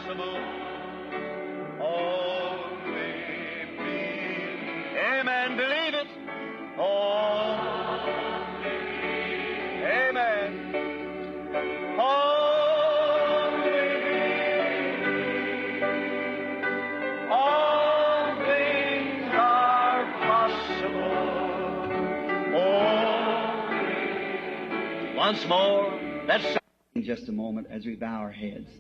impossible. Only believe. Amen. Believe it. Only. Amen. Only believe. All things are possible. Only. Once more, let's sing just a moment as we bow our heads.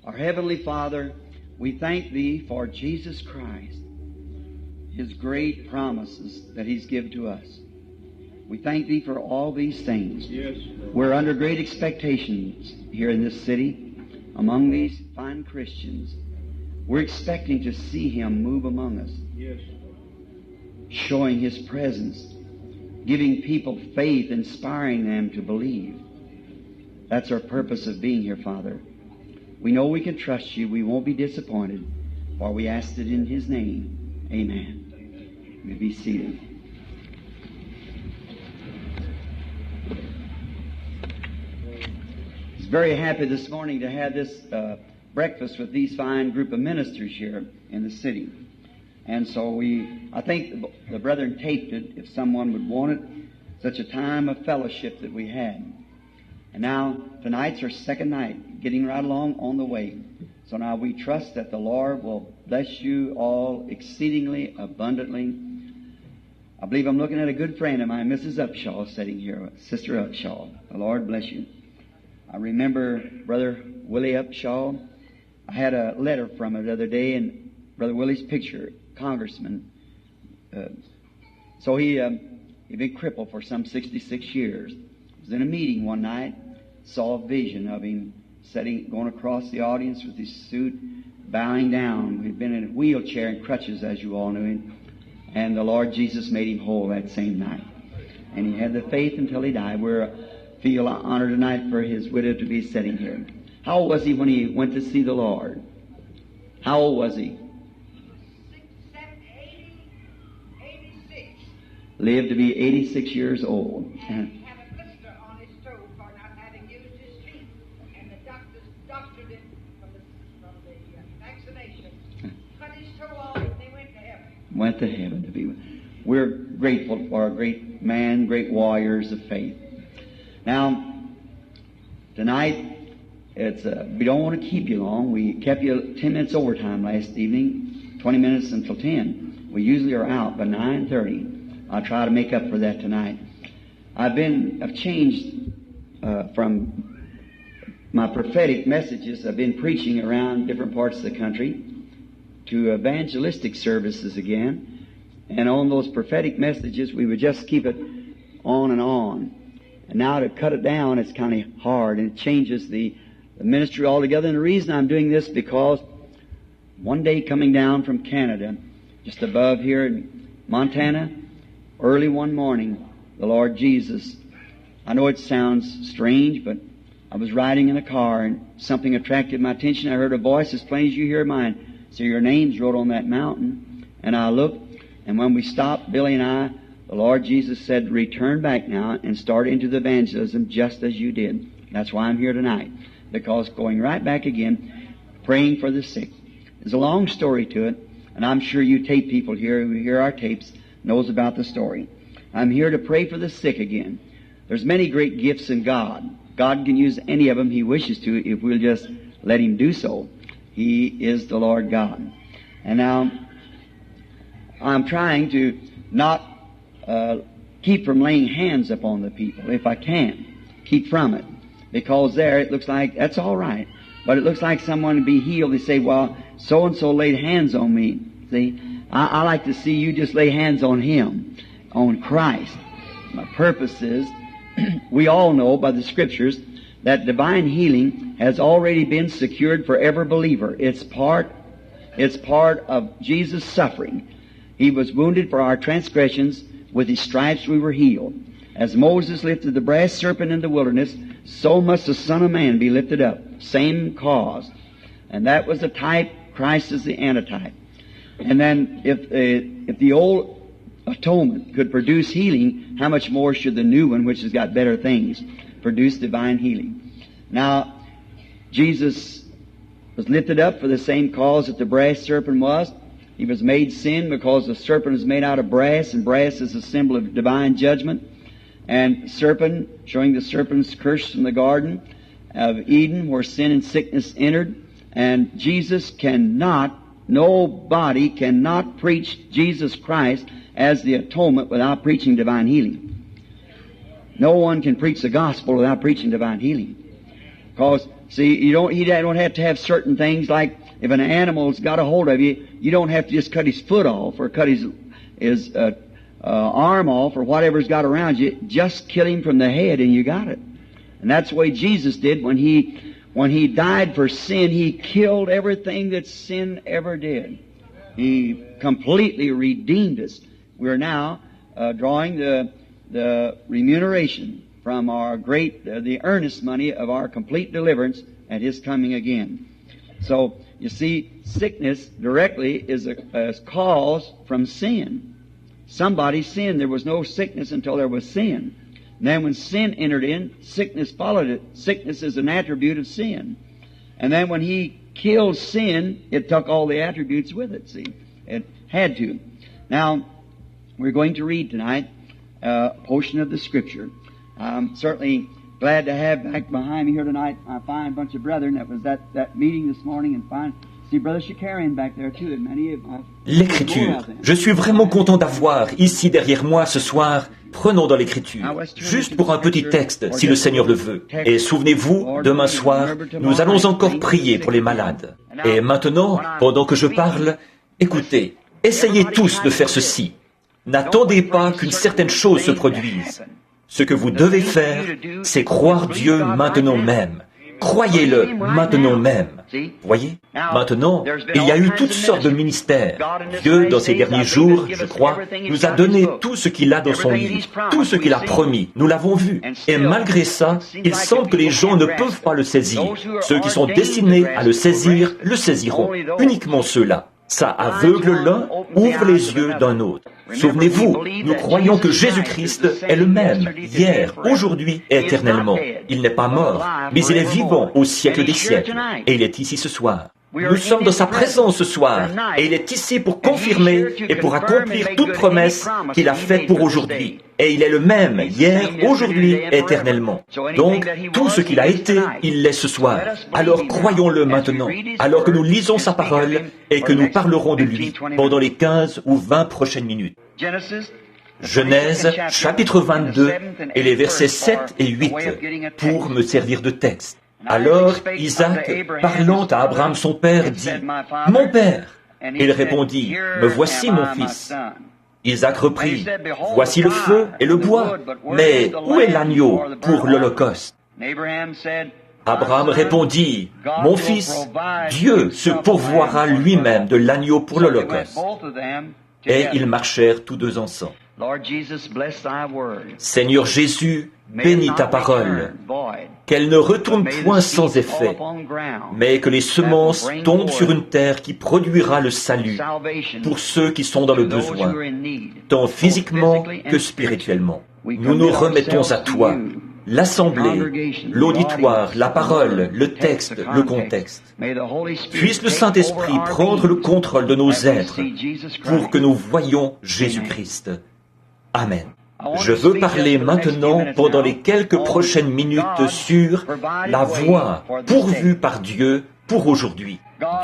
Our Heavenly Father, we thank Thee for Jesus Christ, His great promises that He's given to us. We thank Thee for all these things. Yes. We're under great expectations here in this city, among these fine Christians. We're expecting to see Him move among us, Yes. showing His presence, giving people faith, inspiring them to believe. That's our purpose of being here, Father. We know we can trust You. We won't be disappointed, for we asked it in His name. Amen. You may be seated. I was very happy this morning to have this breakfast with these fine group of ministers here in the city. And so I think the brethren taped it, if someone would want it, such a time of fellowship that we had. And now, tonight's our second night, getting right along on the way. So now we trust that the Lord will bless you all exceedingly abundantly. I believe I'm looking at a good friend of mine, Mrs. Upshaw, sitting here, Sister Upshaw. The Lord bless you. I remember Brother Willie Upshaw. I had a letter from him the other day, and Brother Willie's picture, congressman. So he'd been crippled for some 66 years. I was in a meeting one night, saw a vision of him going across the audience with his suit, bowing down. He'd been in a wheelchair and crutches, as you all knew him. And the Lord Jesus made him whole that same night. And he had the faith until he died. We feel honored tonight for his widow to be sitting here. How old was he when he went to see the Lord? How old was he? 86. Lived to be 86 years old. And he had a blister on his toe for not having used his feet. And the doctors doctored him from the vaccination. Cut his toe off and they went to heaven. Went to heaven to be with. We're grateful for a great man, great warriors of faith. Now, tonight, we don't want to keep you long. We kept you 10 minutes overtime last evening, 20 minutes until 10. We usually are out by 9:30. I'll try to make up for that tonight. I've changed from my prophetic messages. I've been preaching around different parts of the country to evangelistic services again. And on those prophetic messages, we would just keep it on and on. And now to cut it down, it's kind of hard, and it changes the ministry altogether. And the reason I'm doing this, because one day coming down from Canada, just above here in Montana, early one morning, the Lord Jesus, I know it sounds strange, but I was riding in a car and something attracted my attention. I heard a voice as plain as you hear mine. So your name's wrote on that mountain. And I looked, and when we stopped, Billy and I, the Lord Jesus said, return back now and start into the evangelism just as you did. That's why I'm here tonight. Because going right back again, praying for the sick. There's a long story to it, and I'm sure you tape people here who hear our tapes knows about the story. I'm here to pray for the sick again. There's many great gifts in God. God can use any of them He wishes to if we'll just let Him do so. He is the Lord God. And now, I'm trying to not keep from laying hands upon the people, if I can. Keep from it. Because there, it looks like, that's all right. But it looks like someone to be healed. They say, well, so-and-so laid hands on me. See, I like to see you just lay hands on Him, on Christ. My purpose is, we all know by the Scriptures that divine healing has already been secured for every believer. It's part of Jesus' suffering. He was wounded for our transgressions. With His stripes we were healed. As Moses lifted the brass serpent in the wilderness, so must the Son of Man be lifted up. Same cause. And that was the type. Christ is the antitype. And then if the old atonement could produce healing, how much more should the new one, which has got better things, produce divine healing? Now, Jesus was lifted up for the same cause that the brass serpent was. He was made sin because the serpent is made out of brass, and brass is a symbol of divine judgment. And serpent, showing the serpent's curse from the Garden of Eden, where sin and sickness entered. And Jesus cannot, nobody cannot preach Jesus Christ as the atonement without preaching divine healing. No one can preach the gospel without preaching divine healing. Because, see, you don't have to have certain things like if an animal's got a hold of you, you don't have to just cut his foot off or cut his arm off or whatever's got around you. Just kill him from the head and you got it. And that's the way Jesus did when he died for sin. He killed everything that sin ever did. He completely redeemed us. We're now drawing the remuneration from our the earnest money of our complete deliverance at His coming again. So, you see, sickness directly is a cause from sin. Somebody sinned. There was no sickness until there was sin. And then when sin entered in, sickness followed it. Sickness is an attribute of sin. And then when He killed sin, it took all the attributes with it, see. It had to. Now, we're going to read tonight a portion of the Scripture. I'm certainly glad to have back behind me here tonight a fine bunch of brethren that was at that meeting this morning, and fine. See Brother Shakarian back there too, and many of L'Écriture. Je suis vraiment content d'avoir ici derrière moi ce soir. Prenons dans l'Écriture, juste pour un petit texte, si le Seigneur le veut. Et souvenez-vous, demain soir, nous allons encore prier pour les malades. Et maintenant, pendant que je parle, écoutez, essayez tous de faire ceci. N'attendez pas qu'une certaine chose se produise. Ce que vous devez faire, c'est croire Dieu maintenant même. Croyez-le maintenant même. Voyez? Maintenant, il y a eu toutes sortes de ministères. Dieu, dans ces derniers jours, je crois, nous a donné tout ce qu'il a dans son livre, tout ce qu'il a promis. Nous l'avons vu. Et malgré ça, il semble que les gens ne peuvent pas le saisir. Ceux qui sont destinés à le saisiront. Uniquement ceux-là. Ça aveugle l'un, ouvre les yeux d'un autre. Souvenez-vous, nous croyons que Jésus-Christ est le même, hier, aujourd'hui et éternellement. Il n'est pas mort, mais il est vivant au siècle des siècles. Et il est ici ce soir. Nous sommes dans sa présence ce soir, et il est ici pour confirmer et pour accomplir toute promesse qu'il a faite pour aujourd'hui. Et il est le même, hier, aujourd'hui et éternellement. Donc, tout ce qu'il a été, il l'est ce soir. Alors croyons-le maintenant, alors que nous lisons sa parole et que nous parlerons de lui pendant les 15 ou 20 prochaines minutes. Genèse, chapitre 22, et les versets 7 et 8, pour me servir de texte. Alors Isaac, parlant à Abraham son père, dit « Mon père !» Il répondit « Me voici mon fils !» Isaac reprit « Voici le feu et le bois, mais où est l'agneau pour l'holocauste ?» Abraham répondit « Mon fils, Dieu se pourvoira lui-même de l'agneau pour l'holocauste. » Et ils marchèrent tous deux ensemble. Seigneur Jésus, bénis ta parole, qu'elle ne retourne point sans effet, mais que les semences tombent sur une terre qui produira le salut pour ceux qui sont dans le besoin, tant physiquement que spirituellement. Nous nous remettons à toi, l'assemblée, l'auditoire, la parole, le texte, le contexte. Puisse le Saint-Esprit prendre le contrôle de nos êtres pour que nous voyions Jésus-Christ. Amen. Je veux parler maintenant, pendant les quelques prochaines minutes, sur la voie pourvue par Dieu pour aujourd'hui.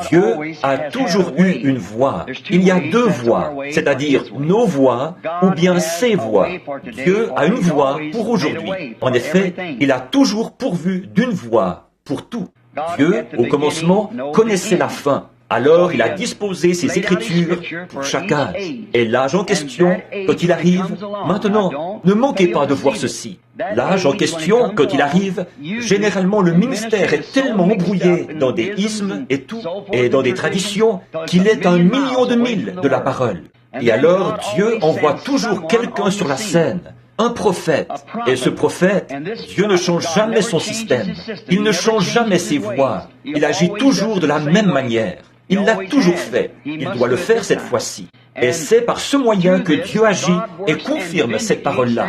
Dieu a toujours eu une voie. Il y a deux voies, c'est-à-dire nos voies ou bien ses voies. Dieu a une voie pour aujourd'hui. En effet, il a toujours pourvu d'une voie pour tout. Dieu, au commencement, connaissait la fin. Alors il a disposé ses Écritures pour chaque âge. Et l'âge en question, quand il arrive, maintenant, ne manquez pas de voir ceci. L'âge en question, quand il arrive, généralement le ministère est tellement embrouillé dans des ismes et tout, et dans des traditions, qu'il est 1 million de milles de la parole. Et alors Dieu envoie toujours quelqu'un sur la scène, un prophète. Et ce prophète, Dieu ne change jamais son système. Il ne change jamais ses voies. Il agit toujours de la même manière. Il l'a toujours fait. Il doit le faire cette fois-ci. Et c'est par ce moyen que Dieu agit et confirme cette parole-là.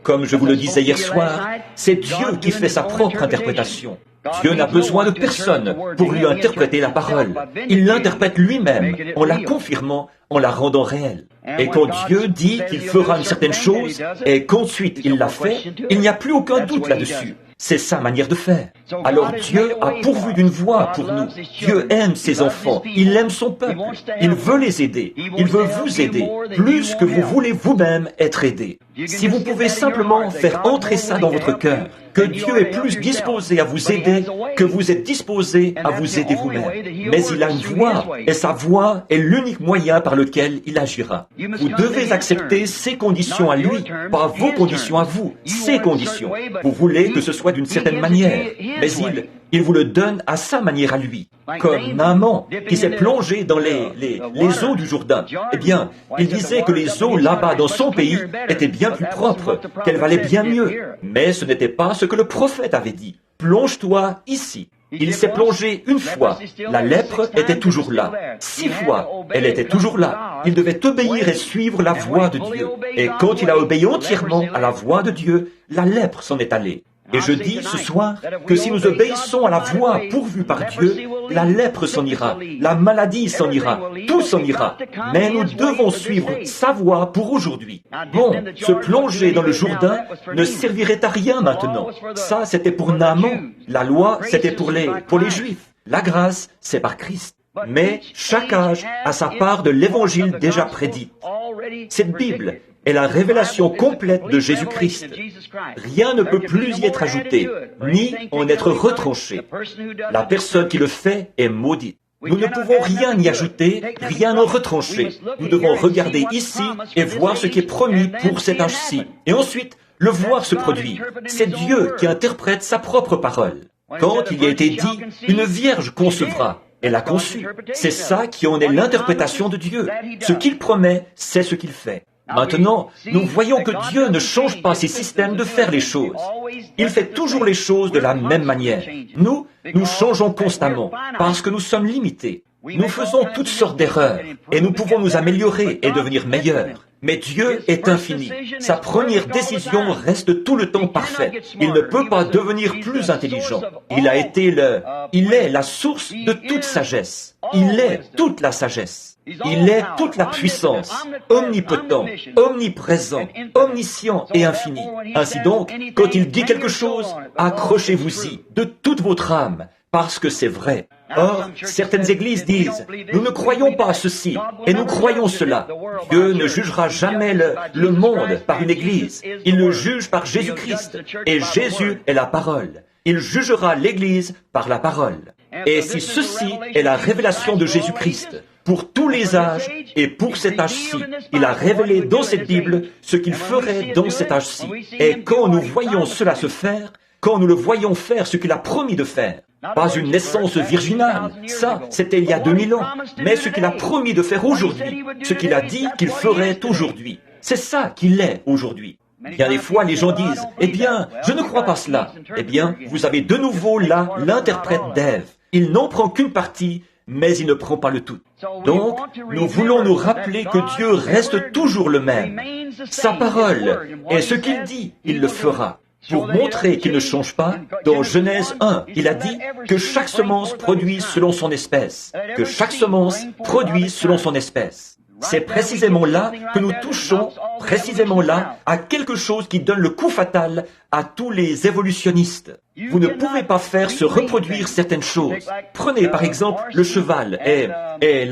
Comme je vous le disais hier soir, c'est Dieu qui fait sa propre interprétation. Dieu n'a besoin de personne pour lui interpréter la parole. Il l'interprète lui-même en la confirmant, en la rendant réelle. Et quand Dieu dit qu'il fera une certaine chose et qu'ensuite il l'a fait, il n'y a plus aucun doute là-dessus. C'est sa manière de faire. Alors Dieu a pourvu d'une voie pour nous. Dieu aime ses enfants. Il aime son peuple. Il veut les aider. Il veut vous aider, plus que vous voulez vous-même être aidé. Si vous pouvez simplement faire entrer ça dans votre cœur, que Dieu est plus disposé à vous aider que vous êtes disposé à vous aider vous-même. Mais il a une voie, et sa voie est l'unique moyen par lequel il agira. Vous devez accepter ses conditions à lui, pas vos conditions à vous, ses conditions. Vous voulez que ce soit d'une certaine manière, mais il vous le donne à sa manière à lui. Comme Naaman, qui s'est plongé dans les eaux du Jourdain. Eh bien, il disait que les eaux là-bas dans son pays étaient bien plus propres, qu'elles valaient bien mieux. Mais ce n'était pas ce que le prophète avait dit. Plonge-toi ici. Il s'est plongé une fois. La lèpre était toujours là. 6 fois, elle était toujours là. Il devait obéir et suivre la voie de Dieu. Et quand il a obéi entièrement à la voie de Dieu, la lèpre s'en est allée. Et je dis ce soir que si nous obéissons à la voie pourvue par Dieu, la lèpre s'en ira, la maladie s'en ira, tout s'en ira. Mais nous devons suivre sa voie pour aujourd'hui. Bon, se plonger dans le Jourdain ne servirait à rien maintenant. Ça, c'était pour Naaman. La loi, c'était pour les Juifs. La grâce, c'est par Christ. Mais chaque âge a sa part de l'évangile déjà prédit. Cette Bible est la révélation complète de Jésus-Christ. Rien ne peut plus y être ajouté, ni en être retranché. La personne qui le fait est maudite. Nous ne pouvons rien y ajouter, rien en retrancher. Nous devons regarder ici et voir ce qui est promis pour cet âge-ci. Et ensuite, le voir se produire. C'est Dieu qui interprète sa propre parole. Quand il y a été dit, une vierge concevra, elle a conçu. C'est ça qui en est l'interprétation de Dieu. Ce qu'il promet, c'est ce qu'il fait. Maintenant, nous voyons que Dieu ne change pas ses systèmes de faire les choses. Il fait toujours les choses de la même manière. Nous changeons constamment parce que nous sommes limités. Nous faisons toutes sortes d'erreurs et nous pouvons nous améliorer et devenir meilleurs. Mais Dieu est infini. Sa première décision reste tout le temps parfaite. Il ne peut pas devenir plus intelligent. Il est la source de toute sagesse. Il est toute la sagesse. Il est toute la puissance, omnipotent, omniprésent, omniscient et infini. Ainsi donc, quand il dit quelque chose, accrochez-vous-y de toute votre âme, parce que c'est vrai. Or, certaines églises disent, nous ne croyons pas à ceci, et nous croyons cela. Dieu ne jugera jamais le monde par une église. Il le juge par Jésus-Christ, et Jésus est la parole. Il jugera l'église par la parole. Et si ceci est la révélation de Jésus-Christ, pour tous les âges et pour cet âge-ci, il a révélé dans cette Bible ce qu'il ferait dans cet âge-ci. Et quand nous voyons cela se faire, quand nous le voyons faire ce qu'il a promis de faire, pas une naissance virginale, ça c'était il y a 2000 ans, mais ce qu'il a promis de faire aujourd'hui, ce qu'il a dit qu'il ferait aujourd'hui, c'est ça qu'il est aujourd'hui. Bien des fois, les gens disent, « Eh bien, je ne crois pas cela. » Eh bien, vous avez de nouveau là l'interprète d'Ève. Il n'en prend qu'une partie, mais il ne prend pas le tout. Donc, nous voulons nous rappeler que Dieu reste toujours le même. Sa parole, et ce qu'il dit, il le fera. Pour montrer qu'il ne change pas, dans Genèse 1, il a dit que chaque semence produise selon son espèce. Que chaque semence produise selon son espèce. C'est précisément là que nous touchons, précisément là, à quelque chose qui donne le coup fatal à tous les évolutionnistes. Vous ne pouvez pas faire se reproduire certaines choses. Prenez par exemple le cheval et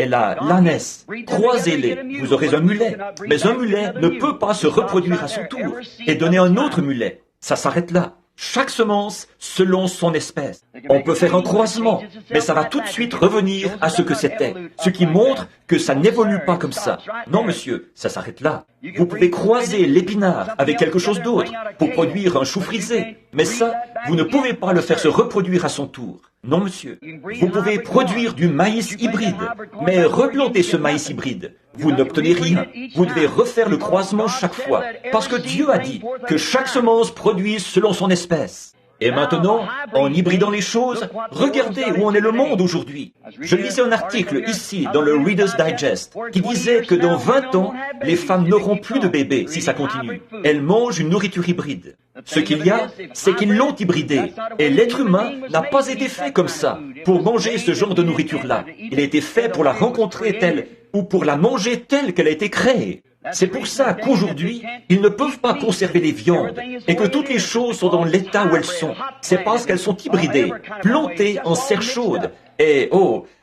l'ânesse. Croisez-les, vous aurez un mulet. Mais un mulet ne peut pas se reproduire à son tour et donner un autre mulet. Ça s'arrête là. Chaque semence selon son espèce. On peut faire un croisement, mais ça va tout de suite revenir à ce que c'était, ce qui montre que ça n'évolue pas comme ça. Non, monsieur, ça s'arrête là. Vous pouvez croiser l'épinard avec quelque chose d'autre pour produire un chou frisé, mais ça, vous ne pouvez pas le faire se reproduire à son tour. Non, monsieur. Vous pouvez produire du maïs hybride, mais replanter ce maïs hybride, vous n'obtenez rien. Vous devez refaire le croisement chaque fois, parce que Dieu a dit que chaque semence produise selon son espèce. Et maintenant, en hybridant les choses, regardez où en est le monde aujourd'hui. Je lisais un article ici dans le Reader's Digest qui disait que dans 20 ans, les femmes n'auront plus de bébés si ça continue. Elles mangent une nourriture hybride. Ce qu'il y a, c'est qu'ils l'ont hybridée. Et l'être humain n'a pas été fait comme ça, pour manger ce genre de nourriture-là. Il a été fait pour la rencontrer telle, ou pour la manger telle qu'elle a été créée. C'est pour ça qu'aujourd'hui, ils ne peuvent pas conserver les viandes et que toutes les choses sont dans l'état où elles sont. C'est parce qu'elles sont hybridées, plantées en serre chaude et,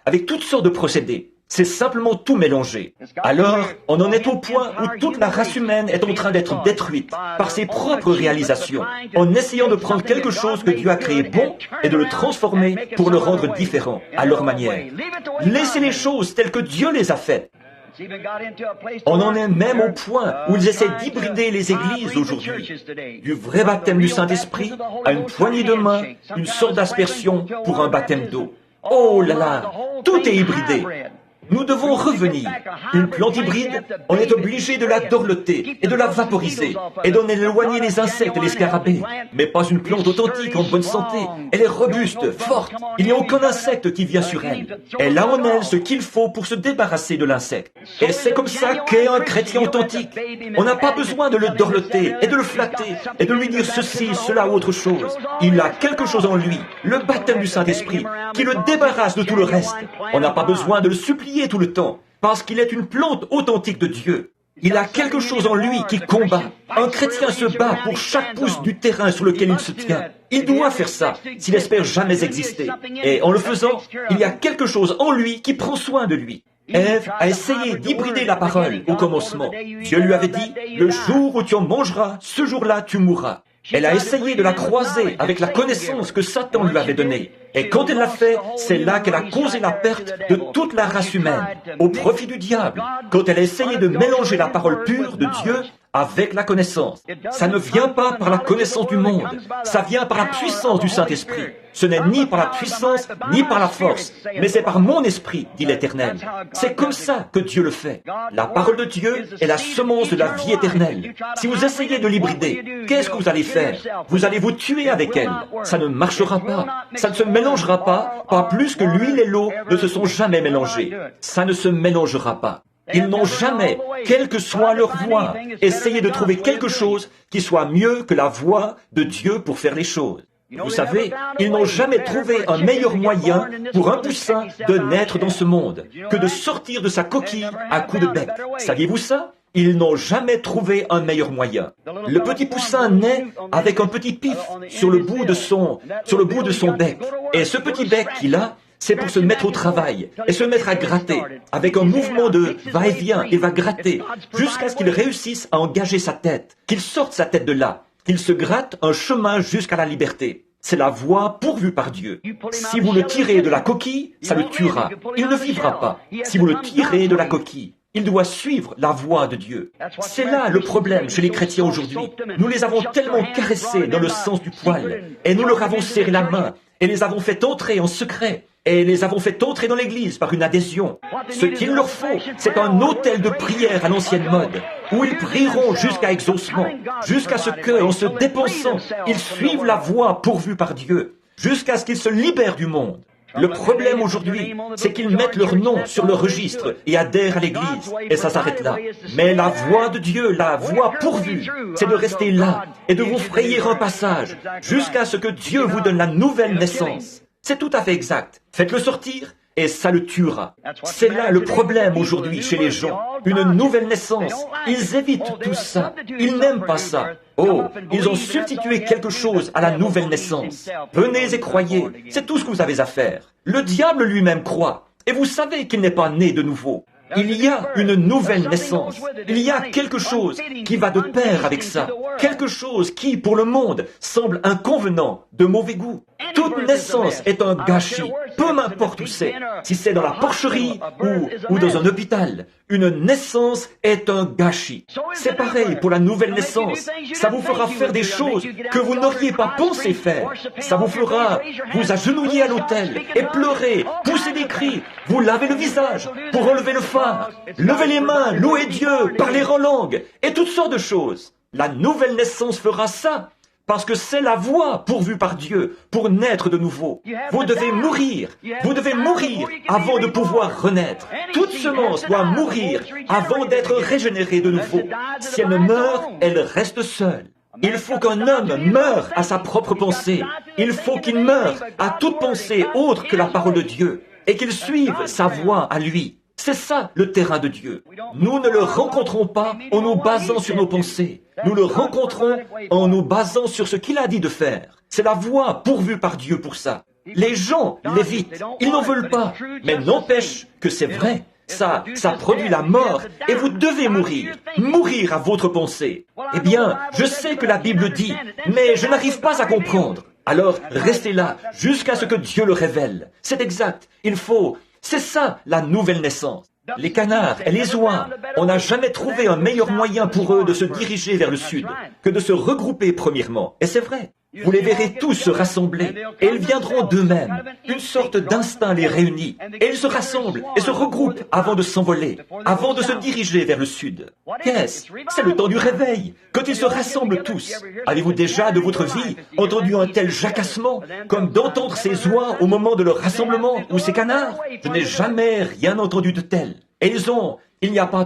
avec toutes sortes de procédés. C'est simplement tout mélangé. Alors, on en est au point où toute la race humaine est en train d'être détruite par ses propres réalisations, en essayant de prendre quelque chose que Dieu a créé bon et de le transformer pour le rendre différent, à leur manière. Laissez les choses telles que Dieu les a faites. On en est même au point où ils essaient d'hybrider les églises aujourd'hui. Du vrai baptême du Saint-Esprit à une poignée de main, une sorte d'aspersion pour un baptême d'eau. Oh là là, tout est hybridé. Nous devons revenir. Une plante hybride, on est obligé de la dorloter et de la vaporiser et d'en éloigner les insectes et les scarabées. Mais pas une plante authentique en bonne santé. Elle est robuste, forte. Il n'y a aucun insecte qui vient sur elle. Elle a en elle ce qu'il faut pour se débarrasser de l'insecte. Et c'est comme ça qu'est un chrétien authentique. On n'a pas besoin de le dorloter et de le flatter et de lui dire ceci, cela ou autre chose. Il a quelque chose en lui, le baptême du Saint-Esprit, qui le débarrasse de tout le reste. On n'a pas besoin de le supplier tout le temps, parce qu'il est une plante authentique de Dieu. Il a quelque chose en lui qui combat. Un chrétien se bat pour chaque pouce du terrain sur lequel il se tient. Il doit faire ça, s'il espère jamais exister. Et en le faisant, il y a quelque chose en lui qui prend soin de lui. Ève a essayé d'hybrider la parole au commencement. Dieu lui avait dit, « Le jour où tu en mangeras, ce jour-là tu mourras ». Elle a essayé de la croiser avec la connaissance que Satan lui avait donnée. Et quand elle l'a fait, c'est là qu'elle a causé la perte de toute la race humaine, au profit du diable, quand elle a essayé de mélanger la parole pure de Dieu avec la connaissance. Ça ne vient pas par la connaissance du monde, ça vient par la puissance du Saint-Esprit. Ce n'est ni par la puissance, ni par la force, mais c'est par mon esprit, dit l'Éternel. C'est comme ça que Dieu le fait. La parole de Dieu est la semence de la vie éternelle. Si vous essayez de l'hybrider, qu'est-ce que vous allez faire? Vous allez vous tuer avec elle. Ça ne marchera pas. Ça ne se mélangera pas plus que l'huile et l'eau ne se sont jamais mélangés. Ça ne se mélangera pas. Ils n'ont jamais, quelle que soit leur voie, essayé de trouver quelque chose qui soit mieux que la voie de Dieu pour faire les choses. Vous savez, ils n'ont jamais trouvé un meilleur moyen pour un poussin de naître dans ce monde que de sortir de sa coquille à coups de bec. Saviez-vous ça? Ils n'ont jamais trouvé un meilleur moyen. Le petit poussin naît avec un petit pif sur le bout de son bec. Et ce petit bec qu'il a, c'est pour se mettre au travail et se mettre à gratter, avec un mouvement de va-et-vient et va gratter, jusqu'à ce qu'il réussisse à engager sa tête, qu'il sorte sa tête de là, qu'il se gratte un chemin jusqu'à la liberté. C'est la voie pourvue par Dieu. Si vous le tirez de la coquille, ça le tuera. Il ne vivra pas. Si vous le tirez de la coquille, il doit suivre la voie de Dieu. C'est là le problème chez les chrétiens aujourd'hui. Nous les avons tellement caressés dans le sens du poil, et nous leur avons serré la main, et les avons fait entrer en secret, et les avons fait entrer dans l'église par une adhésion. Ce qu'il leur faut, c'est un autel de prière à l'ancienne mode, où ils prieront jusqu'à exaucement, jusqu'à ce que, en se dépensant, ils suivent la voie pourvue par Dieu, jusqu'à ce qu'ils se libèrent du monde. Le problème aujourd'hui, c'est qu'ils mettent leur nom sur le registre et adhèrent à l'église, et ça s'arrête là. Mais la voie de Dieu, la voie pourvue, c'est de rester là et de vous frayer un passage jusqu'à ce que Dieu vous donne la nouvelle naissance. C'est tout à fait exact. Faites-le sortir et ça le tuera. C'est là le problème aujourd'hui chez les gens. Une nouvelle naissance. Ils évitent tout ça. Ils n'aiment pas ça. Oh, ils ont substitué quelque chose à la nouvelle naissance. Venez et croyez. C'est tout ce que vous avez à faire. Le diable lui-même croit. Et vous savez qu'il n'est pas né de nouveau. Il y a une nouvelle naissance. Il y a quelque chose qui va de pair avec ça. Quelque chose qui, pour le monde, semble inconvenant, de mauvais goût. Toute naissance est un gâchis, peu m'importe où c'est. Si c'est dans la porcherie ou dans un hôpital, une naissance est un gâchis. C'est pareil pour la nouvelle naissance. Ça vous fera faire des choses que vous n'auriez pas pensé faire. Ça vous fera vous agenouiller à l'autel et pleurer, pousser des cris, vous laver le visage pour enlever le phare, lever les mains, louer Dieu, parler en langue et toutes sortes de choses. La nouvelle naissance fera ça Parce que c'est la voie pourvue par Dieu pour naître de nouveau. Vous devez mourir. Vous devez mourir avant de pouvoir renaître. Toute semence doit mourir avant d'être régénérée de nouveau. Si elle ne meurt, elle reste seule. Il faut qu'un homme meure à sa propre pensée. Il faut qu'il meure à toute pensée autre que la parole de Dieu et qu'il suive sa voie à lui. C'est ça le terrain de Dieu. Nous ne le rencontrons pas en nous basant sur nos pensées. Nous le rencontrons en nous basant sur ce qu'il a dit de faire. C'est la voie pourvue par Dieu pour ça. Les gens l'évitent, ils n'en veulent pas, mais n'empêche que c'est vrai. Ça produit la mort et vous devez mourir à votre pensée. Eh bien, je sais que la Bible dit, mais je n'arrive pas à comprendre. Alors, restez là jusqu'à ce que Dieu le révèle. C'est exact, c'est ça la nouvelle naissance. Les canards et les oies, on n'a jamais trouvé un meilleur moyen pour eux de se diriger vers le sud que de se regrouper premièrement. Et c'est vrai. Vous les verrez tous se rassembler, et ils viendront d'eux-mêmes. Une sorte d'instinct les réunit, et ils se rassemblent et se regroupent avant de s'envoler, avant de se diriger vers le sud. Qu'est-ce ? C'est le temps du réveil, quand ils se rassemblent tous. Avez-vous déjà, de votre vie, entendu un tel jacassement, comme d'entendre ces oies au moment de leur rassemblement, ou ces canards ? Je n'ai jamais rien entendu de tel. Et il n'y a pas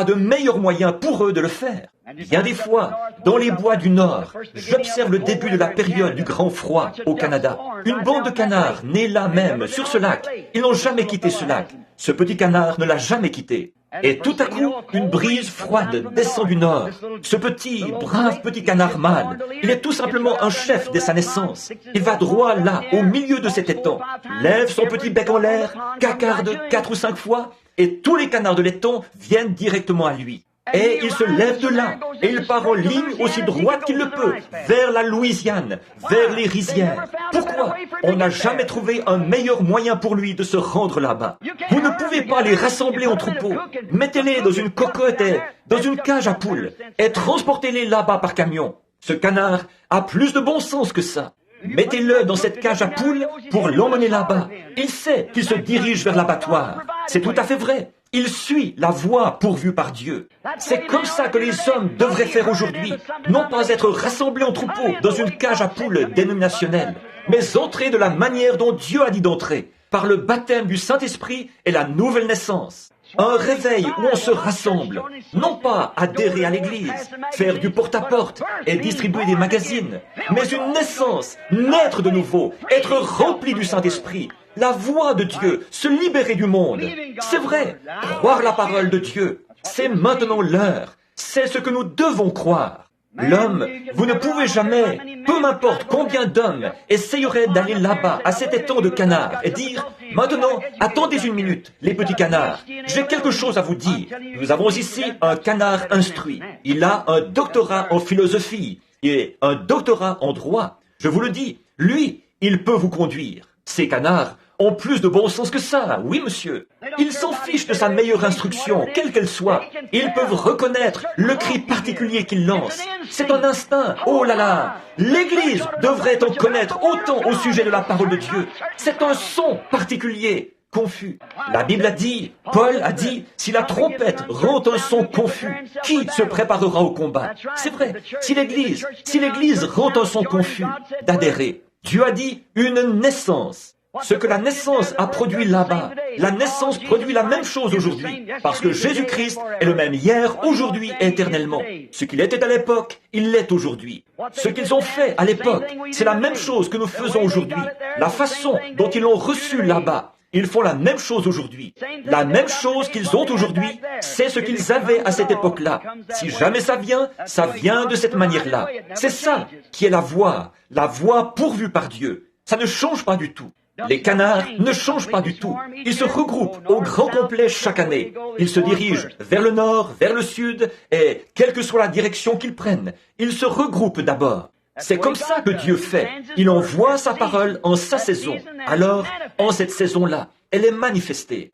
de meilleur moyen pour eux de le faire. Bien des fois, dans les bois du Nord, j'observe le début de la période du grand froid au Canada. Une bande de canards nés là même, sur ce lac. Ils n'ont jamais quitté ce lac. Ce petit canard ne l'a jamais quitté. Et tout à coup, une brise froide descend du nord. Ce brave petit canard mâle, il est tout simplement un chef dès sa naissance. Il va droit là, au milieu de cet étang, lève son petit bec en l'air, cacarde 4 ou 5 fois, et tous les canards de l'étang viennent directement à lui. Et il se lève de là, et il part en ligne aussi droite qu'il le peut, vers la Louisiane, vers les rizières. Pourquoi ? On n'a jamais trouvé un meilleur moyen pour lui de se rendre là-bas. Vous ne pouvez pas les rassembler en troupeau. Mettez-les dans une cocotte et dans une cage à poules, et transportez-les là-bas par camion. Ce canard a plus de bon sens que ça. Mettez-le dans cette cage à poules pour l'emmener là-bas. Il sait qu'il se dirige vers l'abattoir. C'est tout à fait vrai. Il suit la voie pourvue par Dieu. C'est comme ça que les hommes devraient faire aujourd'hui. Non pas être rassemblés en troupeau dans une cage à poules dénominationnelle, mais entrer de la manière dont Dieu a dit d'entrer, par le baptême du Saint-Esprit et la nouvelle naissance. Un réveil où on se rassemble, non pas adhérer à l'église, faire du porte-à-porte et distribuer des magazines, mais une naissance, naître de nouveau, être rempli du Saint-Esprit, la voix de Dieu, se libérer du monde. C'est vrai, croire la parole de Dieu, c'est maintenant l'heure, c'est ce que nous devons croire. L'homme, vous ne pouvez jamais, peu m'importe combien d'hommes essayeraient d'aller là-bas, à cet étang de canards, et dire, maintenant, attendez une minute, les petits canards, j'ai quelque chose à vous dire. Nous avons ici un canard instruit. Il a un doctorat en philosophie et un doctorat en droit. Je vous le dis, lui, il peut vous conduire. Ces canards ont plus de bon sens que ça, oui monsieur. Ils s'en fichent de sa meilleure instruction, quelle qu'elle soit. Ils peuvent reconnaître le cri particulier qu'il lance. C'est un instinct, oh là là. L'Église devrait en connaître autant au sujet de la parole de Dieu. C'est un son particulier, confus. La Bible a dit, Paul a dit, si la trompette rend un son confus, qui se préparera au combat? C'est vrai, si l'Église rend un son confus, d'adhérer. Dieu a dit une naissance. Ce que la naissance a produit là-bas, la naissance produit la même chose aujourd'hui, parce que Jésus-Christ est le même hier, aujourd'hui et éternellement. Ce qu'il était à l'époque, il l'est aujourd'hui. Ce qu'ils ont fait à l'époque, c'est la même chose que nous faisons aujourd'hui. La façon dont ils l'ont reçu là-bas, ils font la même chose aujourd'hui. La même chose qu'ils ont aujourd'hui, c'est ce qu'ils avaient à cette époque-là. Si jamais ça vient de cette manière-là. C'est ça qui est la voie pourvue par Dieu. Ça ne change pas du tout. Les canards ne changent pas du tout. Ils se regroupent au grand complet chaque année. Ils se dirigent vers le nord, vers le sud, et quelle que soit la direction qu'ils prennent, ils se regroupent d'abord. C'est comme ça que Dieu fait. Il envoie sa parole en sa saison. Alors, en cette saison-là, elle est manifestée.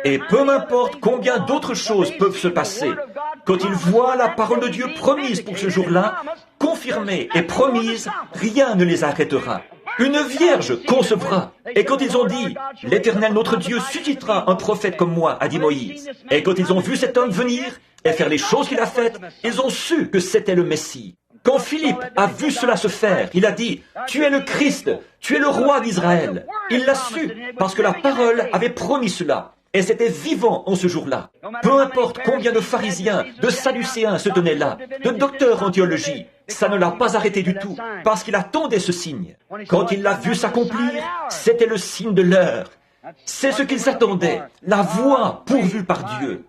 Et peu m'importe combien d'autres choses peuvent se passer, quand ils voient la parole de Dieu promise pour ce jour-là, confirmée et promise, rien ne les arrêtera. Une vierge concevra. Et quand ils ont dit, l'Éternel notre Dieu suscitera un prophète comme moi, a dit Moïse. Et quand ils ont vu cet homme venir et faire les choses qu'il a faites, ils ont su que c'était le Messie. Quand Philippe a vu cela se faire, il a dit, « Tu es le Christ, tu es le roi d'Israël. » Il l'a su, parce que la parole avait promis cela. Et c'était vivant en ce jour-là. Peu importe combien de pharisiens, de sadducéens se tenaient là, de docteurs en théologie, ça ne l'a pas arrêté du tout, parce qu'il attendait ce signe. Quand il l'a vu s'accomplir, c'était le signe de l'heure. C'est ce qu'ils attendaient, la voie pourvue par Dieu.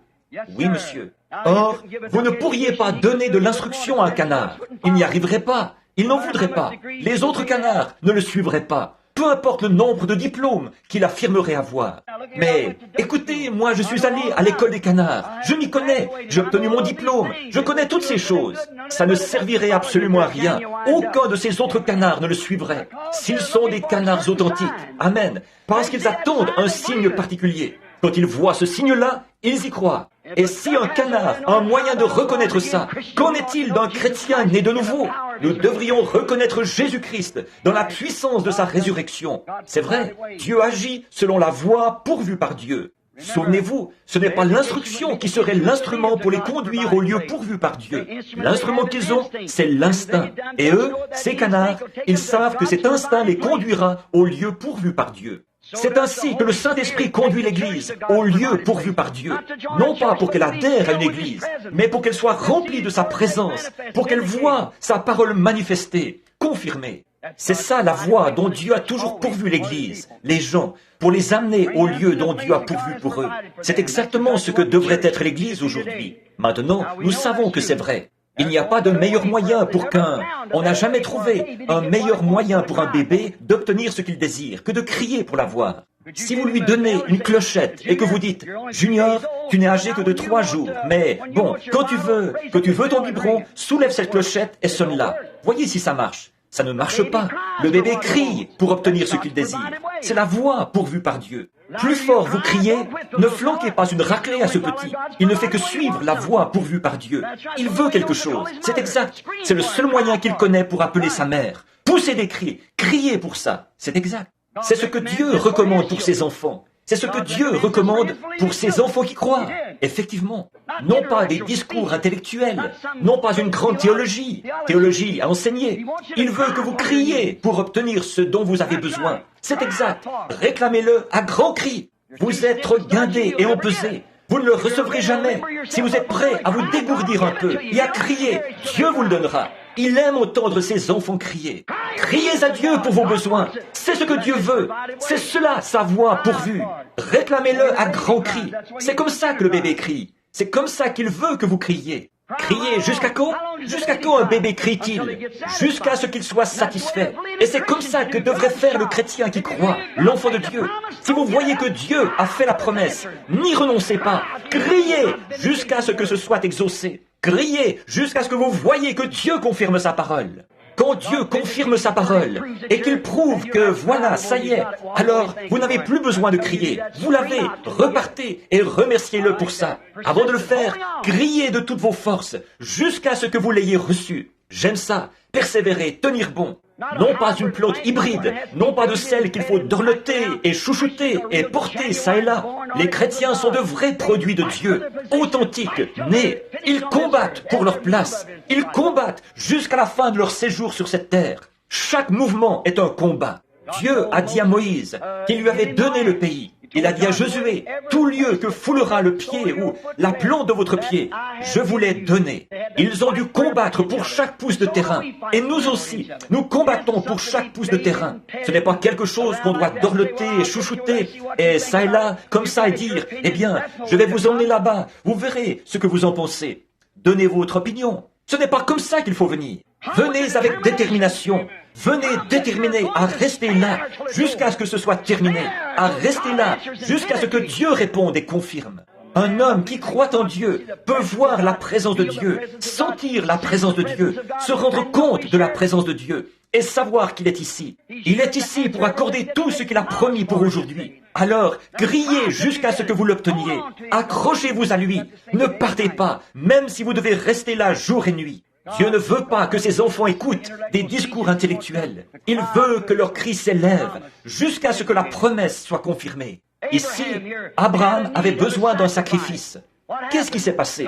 Oui, monsieur. Or, vous ne pourriez pas donner de l'instruction à un canard. Il n'y arriverait pas. Il n'en voudrait pas. Les autres canards ne le suivraient pas. Peu importe le nombre de diplômes qu'il affirmerait avoir. Mais, écoutez, moi je suis allé à l'école des canards. Je m'y connais. J'ai obtenu mon diplôme. Je connais toutes ces choses. Ça ne servirait absolument à rien. Aucun de ces autres canards ne le suivrait. S'ils sont des canards authentiques. Amen. Parce qu'ils attendent un signe particulier. Quand ils voient ce signe-là, ils y croient. Et si un canard a un moyen de reconnaître ça, qu'en est-il d'un chrétien né de nouveau? Nous devrions reconnaître Jésus-Christ dans la puissance de sa résurrection. C'est vrai, Dieu agit selon la voie pourvue par Dieu. Souvenez-vous, ce n'est pas l'instruction qui serait l'instrument pour les conduire au lieu pourvu par Dieu. L'instrument qu'ils ont, c'est l'instinct. Et eux, ces canards, ils savent que cet instinct les conduira au lieu pourvu par Dieu. C'est ainsi que le Saint-Esprit conduit l'Église au lieu pourvu par Dieu. Non pas pour qu'elle adhère à une Église, mais pour qu'elle soit remplie de sa présence, pour qu'elle voie sa parole manifestée, confirmée. C'est ça la voie dont Dieu a toujours pourvu l'Église, les gens, pour les amener au lieu dont Dieu a pourvu pour eux. C'est exactement ce que devrait être l'Église aujourd'hui. Maintenant, nous savons que c'est vrai. Il n'y a pas de meilleur moyen pour on n'a jamais trouvé un meilleur moyen pour un bébé d'obtenir ce qu'il désire que de crier pour l'avoir. Si vous lui donnez une clochette et que vous dites « Junior, tu n'es âgé que de 3 jours, mais bon, quand tu veux ton biberon, soulève cette clochette et sonne-la. Voyez si ça marche. » Ça ne marche pas. Le bébé crie pour obtenir ce qu'il désire. C'est la voie pourvue par Dieu. Plus fort vous criez, ne flanquez pas une raclée à ce petit. Il ne fait que suivre la voie pourvue par Dieu. Il veut quelque chose. C'est exact. C'est le seul moyen qu'il connaît pour appeler sa mère. Poussez des cris. Criez pour ça. C'est exact. C'est ce que Dieu recommande pour ses enfants. C'est ce que Dieu recommande pour ses enfants qui croient. Effectivement. Non pas des discours intellectuels, non pas une grande théologie à enseigner. Il veut que vous criez pour obtenir ce dont vous avez besoin. C'est exact. Réclamez-le à grands cris. Vous êtes guindés et empesés. Vous ne le recevrez jamais. Si vous êtes prêts à vous dégourdir un peu et à crier, Dieu vous le donnera. Il aime entendre ses enfants crier. Criez à Dieu pour vos besoins. C'est ce que Dieu veut. C'est cela, sa voix pourvue. Réclamez-le à grands cris. C'est comme ça que le bébé crie. C'est comme ça qu'il veut que vous criez. Criez jusqu'à quand? Jusqu'à quand un bébé crie-t-il? Jusqu'à ce qu'il soit satisfait. Et c'est comme ça que devrait faire le chrétien qui croit, l'enfant de Dieu. Si vous voyez que Dieu a fait la promesse, n'y renoncez pas. Criez jusqu'à ce que ce soit exaucé. Criez jusqu'à ce que vous voyez que Dieu confirme sa parole. Quand Dieu confirme sa parole et qu'il prouve que voilà, ça y est, alors vous n'avez plus besoin de crier. Vous l'avez, repartez et remerciez-le pour ça. Avant de le faire, criez de toutes vos forces jusqu'à ce que vous l'ayez reçu. J'aime ça, persévérer, tenir bon. Non pas une plante hybride, non pas de celle qu'il faut dorloter et chouchouter et porter ça et là. Les chrétiens sont de vrais produits de Dieu, authentiques, nés. Ils combattent pour leur place. Ils combattent jusqu'à la fin de leur séjour sur cette terre. Chaque mouvement est un combat. Dieu a dit à Moïse qu'il lui avait donné le pays. Il a dit à Josué, tout lieu que foulera le pied ou la plante de votre pied, je vous l'ai donné. Ils ont dû combattre pour chaque pouce de terrain. Et nous aussi, nous combattons pour chaque pouce de terrain. Ce n'est pas quelque chose qu'on doit dorloter et chouchouter, et ça et là, comme ça, et dire, eh bien, je vais vous emmener là-bas, vous verrez ce que vous en pensez. Donnez votre opinion. Ce n'est pas comme ça qu'il faut venir. Venez avec détermination. Venez déterminés à rester là jusqu'à ce que ce soit terminé. À rester là jusqu'à ce que Dieu réponde et confirme. Un homme qui croit en Dieu peut voir la présence de Dieu, sentir la présence de Dieu, se rendre compte de la présence de Dieu et savoir qu'il est ici. Il est ici pour accorder tout ce qu'il a promis pour aujourd'hui. Alors, criez jusqu'à ce que vous l'obteniez. Accrochez-vous à lui. Ne partez pas, même si vous devez rester là jour et nuit. Dieu ne veut pas que ses enfants écoutent des discours intellectuels. Il veut que leur cri s'élève jusqu'à ce que la promesse soit confirmée. Ici, Abraham avait besoin d'un sacrifice. Qu'est-ce qui s'est passé?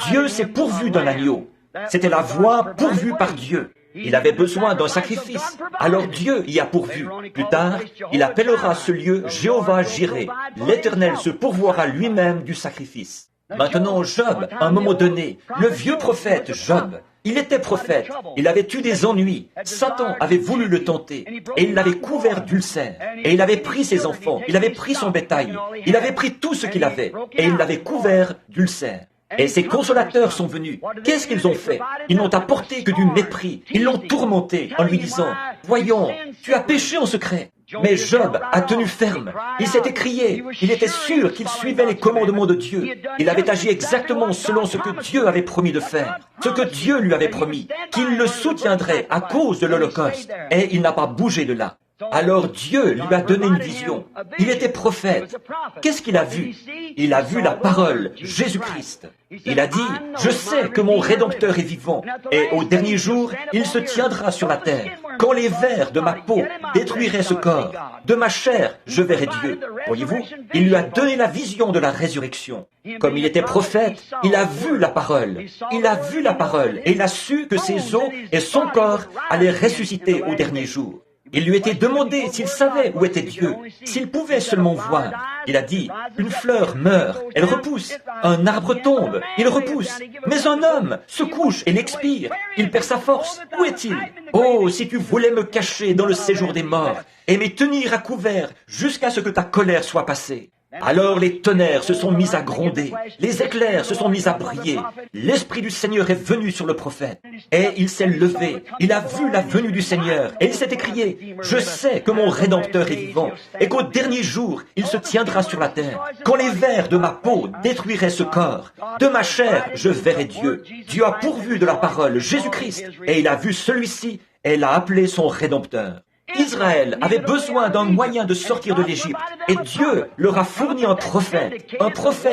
Dieu s'est pourvu d'un agneau. C'était la voie pourvue par Dieu. Il avait besoin d'un sacrifice, alors Dieu y a pourvu. Plus tard, il appellera ce lieu Jéhovah Jireh. L'Éternel se pourvoira lui-même du sacrifice. Maintenant, Job, à un moment donné, le vieux prophète Job, il était prophète, il avait eu des ennuis, Satan avait voulu le tenter, et il l'avait couvert d'ulcères, et il avait pris ses enfants, il avait pris son bétail, il avait pris tout ce qu'il avait, et il l'avait couvert d'ulcères. Et ses consolateurs sont venus. Qu'est-ce qu'ils ont fait? Ils n'ont apporté que du mépris. Ils l'ont tourmenté en lui disant, « Voyons, tu as péché en secret. » Mais Job a tenu ferme. Il s'est écrié. Il était sûr qu'il suivait les commandements de Dieu. Il avait agi exactement selon ce que Dieu avait promis de faire, ce que Dieu lui avait promis, qu'il le soutiendrait à cause de l'Holocauste. Et il n'a pas bougé de là. Alors Dieu lui a donné une vision. Il était prophète. Qu'est-ce qu'il a vu? Il a vu la parole, Jésus-Christ. Il a dit, « Je sais que mon Rédempteur est vivant, et au dernier jour, il se tiendra sur la terre. Quand les vers de ma peau détruiraient ce corps, de ma chair, je verrai Dieu. » Voyez-vous, il lui a donné la vision de la résurrection. Comme il était prophète, il a vu la parole. Il a vu la parole, et il a su que ses os et son corps allaient ressusciter au dernier jour. Il lui était demandé s'il savait où était Dieu, s'il pouvait seulement voir. Il a dit, une fleur meurt, elle repousse, un arbre tombe, il repousse, mais un homme se couche et l'expire, il perd sa force. Où est-il? Oh, si tu voulais me cacher dans le séjour des morts et me tenir à couvert jusqu'à ce que ta colère soit passée. Alors les tonnerres se sont mis à gronder, les éclairs se sont mis à briller. L'Esprit du Seigneur est venu sur le prophète, et il s'est levé, il a vu la venue du Seigneur, et il s'est écrié, « Je sais que mon Rédempteur est vivant, et qu'au dernier jour, il se tiendra sur la terre. Quand les vers de ma peau détruiraient ce corps, de ma chair, je verrai Dieu. Dieu a pourvu de la parole Jésus-Christ, et il a vu celui-ci, et l'a appelé son Rédempteur. » Israël avait besoin d'un moyen de sortir de l'Égypte, et Dieu leur a fourni un prophète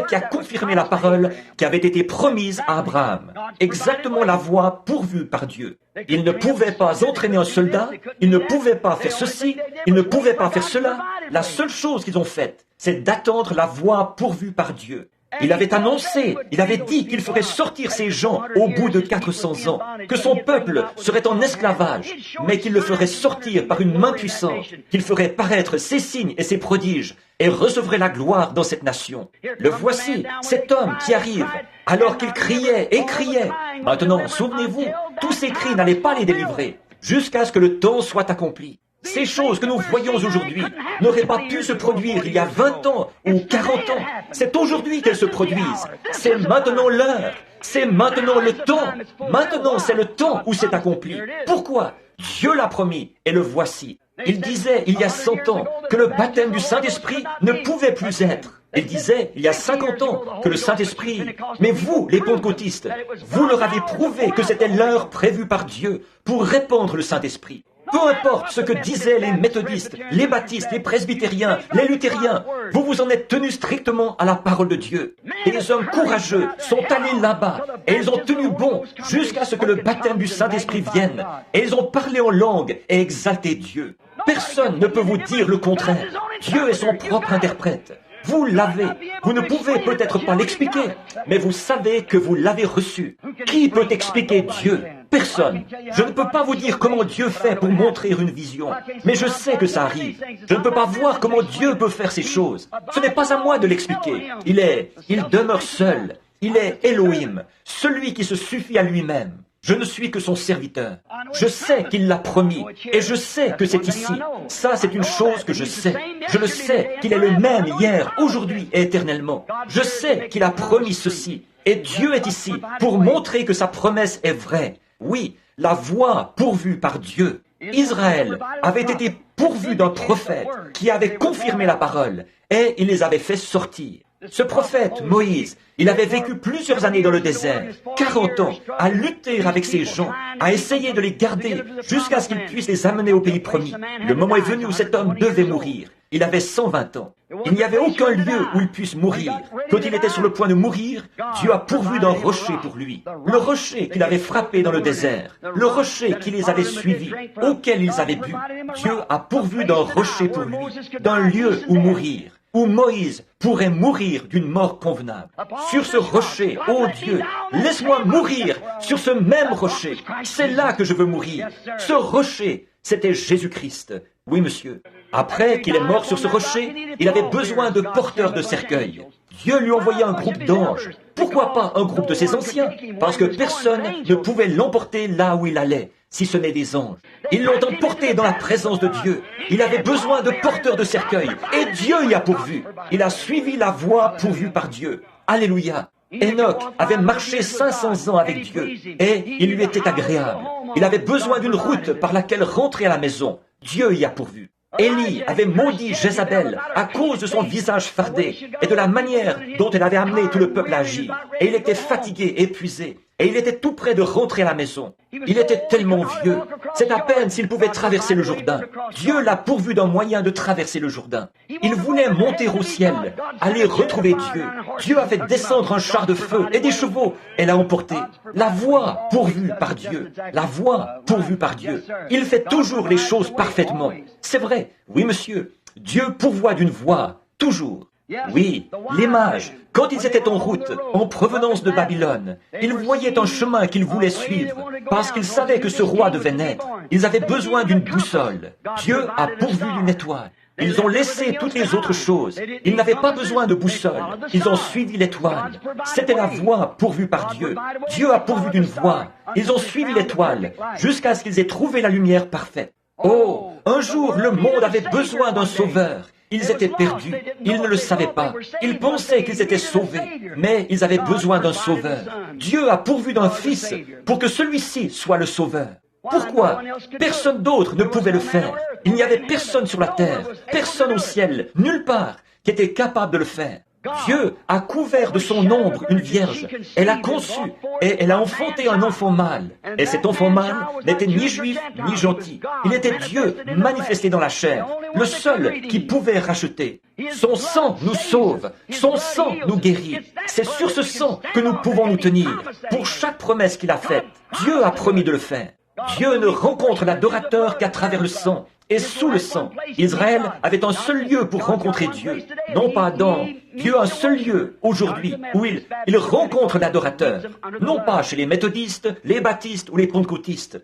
qui a confirmé la parole qui avait été promise à Abraham. Exactement la voie pourvue par Dieu. Ils ne pouvaient pas entraîner un soldat, ils ne pouvaient pas faire ceci, ils ne pouvaient pas faire cela. La seule chose qu'ils ont faite, c'est d'attendre la voie pourvue par Dieu. Il avait annoncé, il avait dit qu'il ferait sortir ces gens au bout de 400 ans, que son peuple serait en esclavage, mais qu'il le ferait sortir par une main puissante, qu'il ferait paraître ses signes et ses prodiges, et recevrait la gloire dans cette nation. Le voici, cet homme qui arrive, alors qu'il criait et criait. Maintenant, souvenez-vous, tous ces cris n'allaient pas les délivrer, jusqu'à ce que le temps soit accompli. Ces choses que nous voyons aujourd'hui n'auraient pas pu se produire il y a 20 ans ou 40 ans. C'est aujourd'hui qu'elles se produisent. C'est maintenant l'heure. C'est maintenant le temps. Maintenant, c'est le temps où c'est accompli. Pourquoi? Dieu l'a promis et le voici. Il disait il y a 100 ans que le baptême du Saint-Esprit ne pouvait plus être. Il disait il y a 50 ans que le Saint-Esprit... Mais vous, les pentecôtistes, vous leur avez prouvé que c'était l'heure prévue par Dieu pour répandre le Saint-Esprit. Peu importe ce que disaient les méthodistes, les baptistes, les presbytériens, les luthériens, vous vous en êtes tenus strictement à la parole de Dieu. Et les hommes courageux sont allés là-bas et ils ont tenu bon jusqu'à ce que le baptême du Saint-Esprit vienne. Et ils ont parlé en langue et exalté Dieu. Personne ne peut vous dire le contraire. Dieu est son propre interprète. Vous l'avez. Vous ne pouvez peut-être pas l'expliquer, mais vous savez que vous l'avez reçu. Qui peut expliquer Dieu? Personne. Je ne peux pas vous dire comment Dieu fait pour montrer une vision, mais je sais que ça arrive. Je ne peux pas voir comment Dieu peut faire ces choses. Ce n'est pas à moi de l'expliquer. Il demeure seul. Il est Elohim, celui qui se suffit à lui-même. Je ne suis que son serviteur. Je sais qu'il l'a promis et je sais que c'est ici. Ça, c'est une chose que je sais. Je le sais qu'il est le même hier, aujourd'hui et éternellement. Je sais qu'il a promis ceci. Et Dieu est ici pour montrer que sa promesse est vraie. Oui, la voie pourvue par Dieu. Israël avait été pourvu d'un prophète qui avait confirmé la parole et il les avait fait sortir. Ce prophète, Moïse, il avait vécu plusieurs années dans le désert, 40 ans, à lutter avec ces gens, à essayer de les garder jusqu'à ce qu'ils puissent les amener au pays promis. Le moment est venu où cet homme devait mourir. Il avait 120 ans. Il n'y avait aucun lieu où il puisse mourir. Quand il était sur le point de mourir, Dieu a pourvu d'un rocher pour lui. Le rocher qu'il avait frappé dans le désert. Le rocher qui les avait suivis, auquel ils avaient bu. Dieu a pourvu d'un rocher pour lui, d'un lieu où mourir. où Moïse pourrait mourir d'une mort convenable. Sur ce rocher, ô Dieu, laisse-moi mourir sur ce même rocher. C'est là que je veux mourir. Ce rocher, c'était Jésus-Christ. Oui, monsieur. Après qu'il est mort sur ce rocher, il avait besoin de porteurs de cercueils. Dieu lui envoyait un groupe d'anges. Pourquoi pas un groupe de ses anciens? Parce que personne ne pouvait l'emporter là où il allait, si ce n'est des anges. Ils l'ont emporté dans la présence de Dieu. Il avait besoin de porteurs de cercueils, et Dieu y a pourvu. Il a suivi la voie pourvue par Dieu. Alléluia. Enoch avait marché 500 ans avec Dieu, et il lui était agréable. Il avait besoin d'une route par laquelle rentrer à la maison. Dieu y a pourvu. Élie avait maudit Jézabel à cause de son visage fardé et de la manière dont elle avait amené tout le peuple à agir. Et il était fatigué, épuisé, et il était tout près de rentrer à la maison. Il était tellement vieux, c'est à peine s'il pouvait traverser le Jourdain. Dieu l'a pourvu d'un moyen de traverser le Jourdain. Il voulait monter au ciel, aller retrouver Dieu. Dieu a fait descendre un char de feu et des chevaux et l'a emporté. La voie pourvue par Dieu, la voie pourvue par Dieu. Il fait toujours les choses parfaitement. C'est vrai, oui monsieur, Dieu pourvoit d'une voie, toujours. Oui, les mages, quand ils étaient en route, en provenance de Babylone, ils voyaient un chemin qu'ils voulaient suivre, parce qu'ils savaient que ce roi devait naître. Ils avaient besoin d'une boussole. Dieu a pourvu d'une étoile. Ils ont laissé toutes les autres choses. Ils n'avaient pas besoin de boussole. Ils ont suivi l'étoile. C'était la voie pourvue par Dieu. Dieu a pourvu d'une voie. Ils ont suivi l'étoile, jusqu'à ce qu'ils aient trouvé la lumière parfaite. Oh, un jour, le monde avait besoin d'un sauveur. Ils étaient perdus, ils ne le savaient pas. Ils pensaient qu'ils étaient sauvés, mais ils avaient besoin d'un sauveur. Dieu a pourvu d'un fils pour que celui-ci soit le sauveur. Pourquoi? Personne d'autre ne pouvait le faire. Il n'y avait personne sur la terre, personne au ciel, nulle part, qui était capable de le faire. Dieu a couvert de son ombre une vierge. Elle a conçu et elle a enfanté un enfant mâle. Et cet enfant mâle n'était ni juif ni gentil. Il était Dieu manifesté dans la chair, le seul qui pouvait racheter. Son sang nous sauve, son sang nous guérit. C'est sur ce sang que nous pouvons nous tenir. Pour chaque promesse qu'il a faite, Dieu a promis de le faire. Dieu ne rencontre l'adorateur qu'à travers le sang. Et sous le sang, Israël avait un seul lieu pour rencontrer Dieu. Non pas Adam, Dieu a un seul lieu aujourd'hui où il rencontre l'adorateur. Non pas chez les méthodistes, les baptistes ou les pentecôtistes.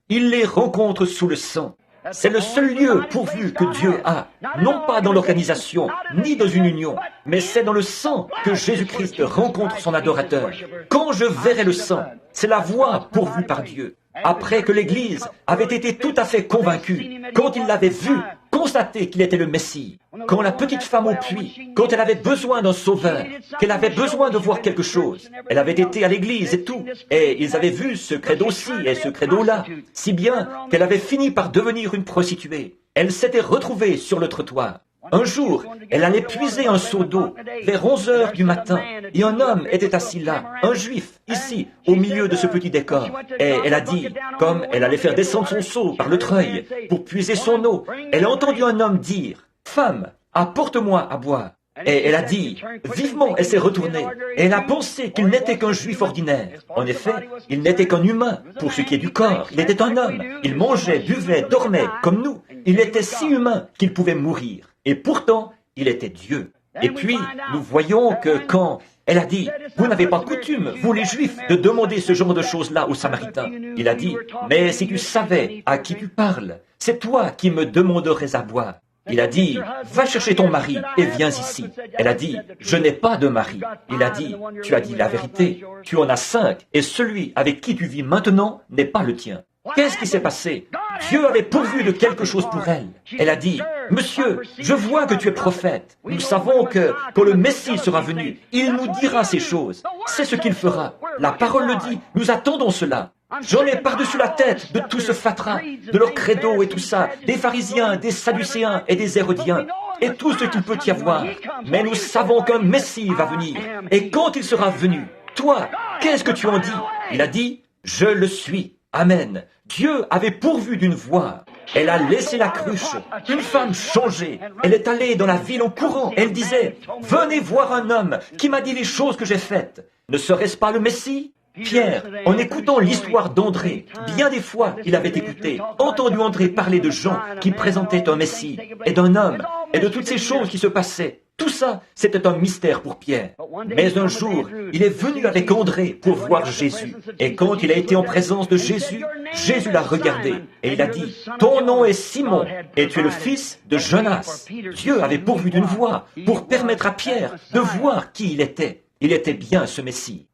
Il les rencontre sous le sang. C'est le seul lieu pourvu que Dieu a, non pas dans l'organisation, ni dans une union, mais c'est dans le sang que Jésus-Christ rencontre son adorateur. Quand je verrai le sang, c'est la voie pourvue par Dieu. Après que l'Église avait été tout à fait convaincue, quand il l'avait vu, constaté qu'il était le Messie, quand la petite femme au puits, quand elle avait besoin d'un sauveur, qu'elle avait besoin de voir quelque chose, elle avait été à l'église et tout, et ils avaient vu ce credo-ci et ce credo-là, si bien qu'elle avait fini par devenir une prostituée. Elle s'était retrouvée sur le trottoir. Un jour, elle allait puiser un seau d'eau vers 11 heures du matin, et un homme était assis là, un juif, ici, au milieu de ce petit décor. Et elle a dit, comme elle allait faire descendre son seau par le treuil pour puiser son eau, elle a entendu un homme dire, « Femme, apporte-moi à boire. » Et elle a dit, vivement, elle s'est retournée, et elle a pensé qu'il n'était qu'un juif ordinaire. En effet, il n'était qu'un humain, pour ce qui est du corps, il était un homme. Il mangeait, buvait, dormait, comme nous. Il était si humain qu'il pouvait mourir. Et pourtant, il était Dieu. Et puis, nous voyons que quand elle a dit, vous n'avez pas coutume, vous les Juifs, de demander ce genre de choses-là aux Samaritains. Il a dit, mais si tu savais à qui tu parles, c'est toi qui me demanderais à boire. Il a dit, va chercher ton mari et viens ici. Elle a dit, je n'ai pas de mari. Il a dit, tu as dit la vérité, tu en as 5 et celui avec qui tu vis maintenant n'est pas le tien. Qu'est-ce qui s'est passé? Dieu avait pourvu de quelque chose pour elle. Elle a dit, « Monsieur, je vois que tu es prophète. Nous savons que, quand le Messie sera venu, il nous dira ces choses. C'est ce qu'il fera. La parole le dit, nous attendons cela. J'en ai par-dessus la tête de tout ce fatras, de leur credo et tout ça, des pharisiens, des sadducéens et des hérodiens, et tout ce qu'il peut y avoir. Mais nous savons qu'un Messie va venir. Et quand il sera venu, toi, qu'est-ce que tu en dis? » Il a dit, « Je le suis. » Amen. Dieu avait pourvu d'une voie. Elle a laissé la cruche. Une femme changée. Elle est allée dans la ville en courant. Elle disait, « Venez voir un homme qui m'a dit les choses que j'ai faites. Ne serait-ce pas le Messie ?» Pierre, en écoutant l'histoire d'André, bien des fois il avait écouté, entendu André parler de Jean qui présentait un Messie, et d'un homme, et de toutes ces choses qui se passaient. Tout ça, c'était un mystère pour Pierre. Mais un jour, il est venu avec André pour voir Jésus. Et quand il a été en présence de Jésus, Jésus l'a regardé et il a dit, « Ton nom est Simon et tu es le fils de Jonas. » Dieu avait pourvu d'une voie pour permettre à Pierre de voir qui il était. Il était bien ce Messie.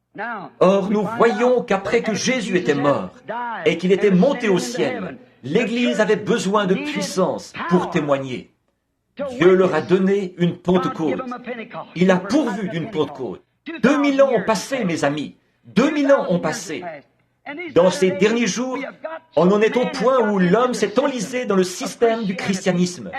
Or, nous voyons qu'après que Jésus était mort et qu'il était monté au ciel, l'Église avait besoin de puissance pour témoigner. Dieu leur a donné une Pentecôte. Il a pourvu d'une Pentecôte. 2000 ans ont passé, mes amis. 2000 ans ont passé. Dans ces derniers jours, on en est au point où l'homme s'est enlisé dans le système du christianisme.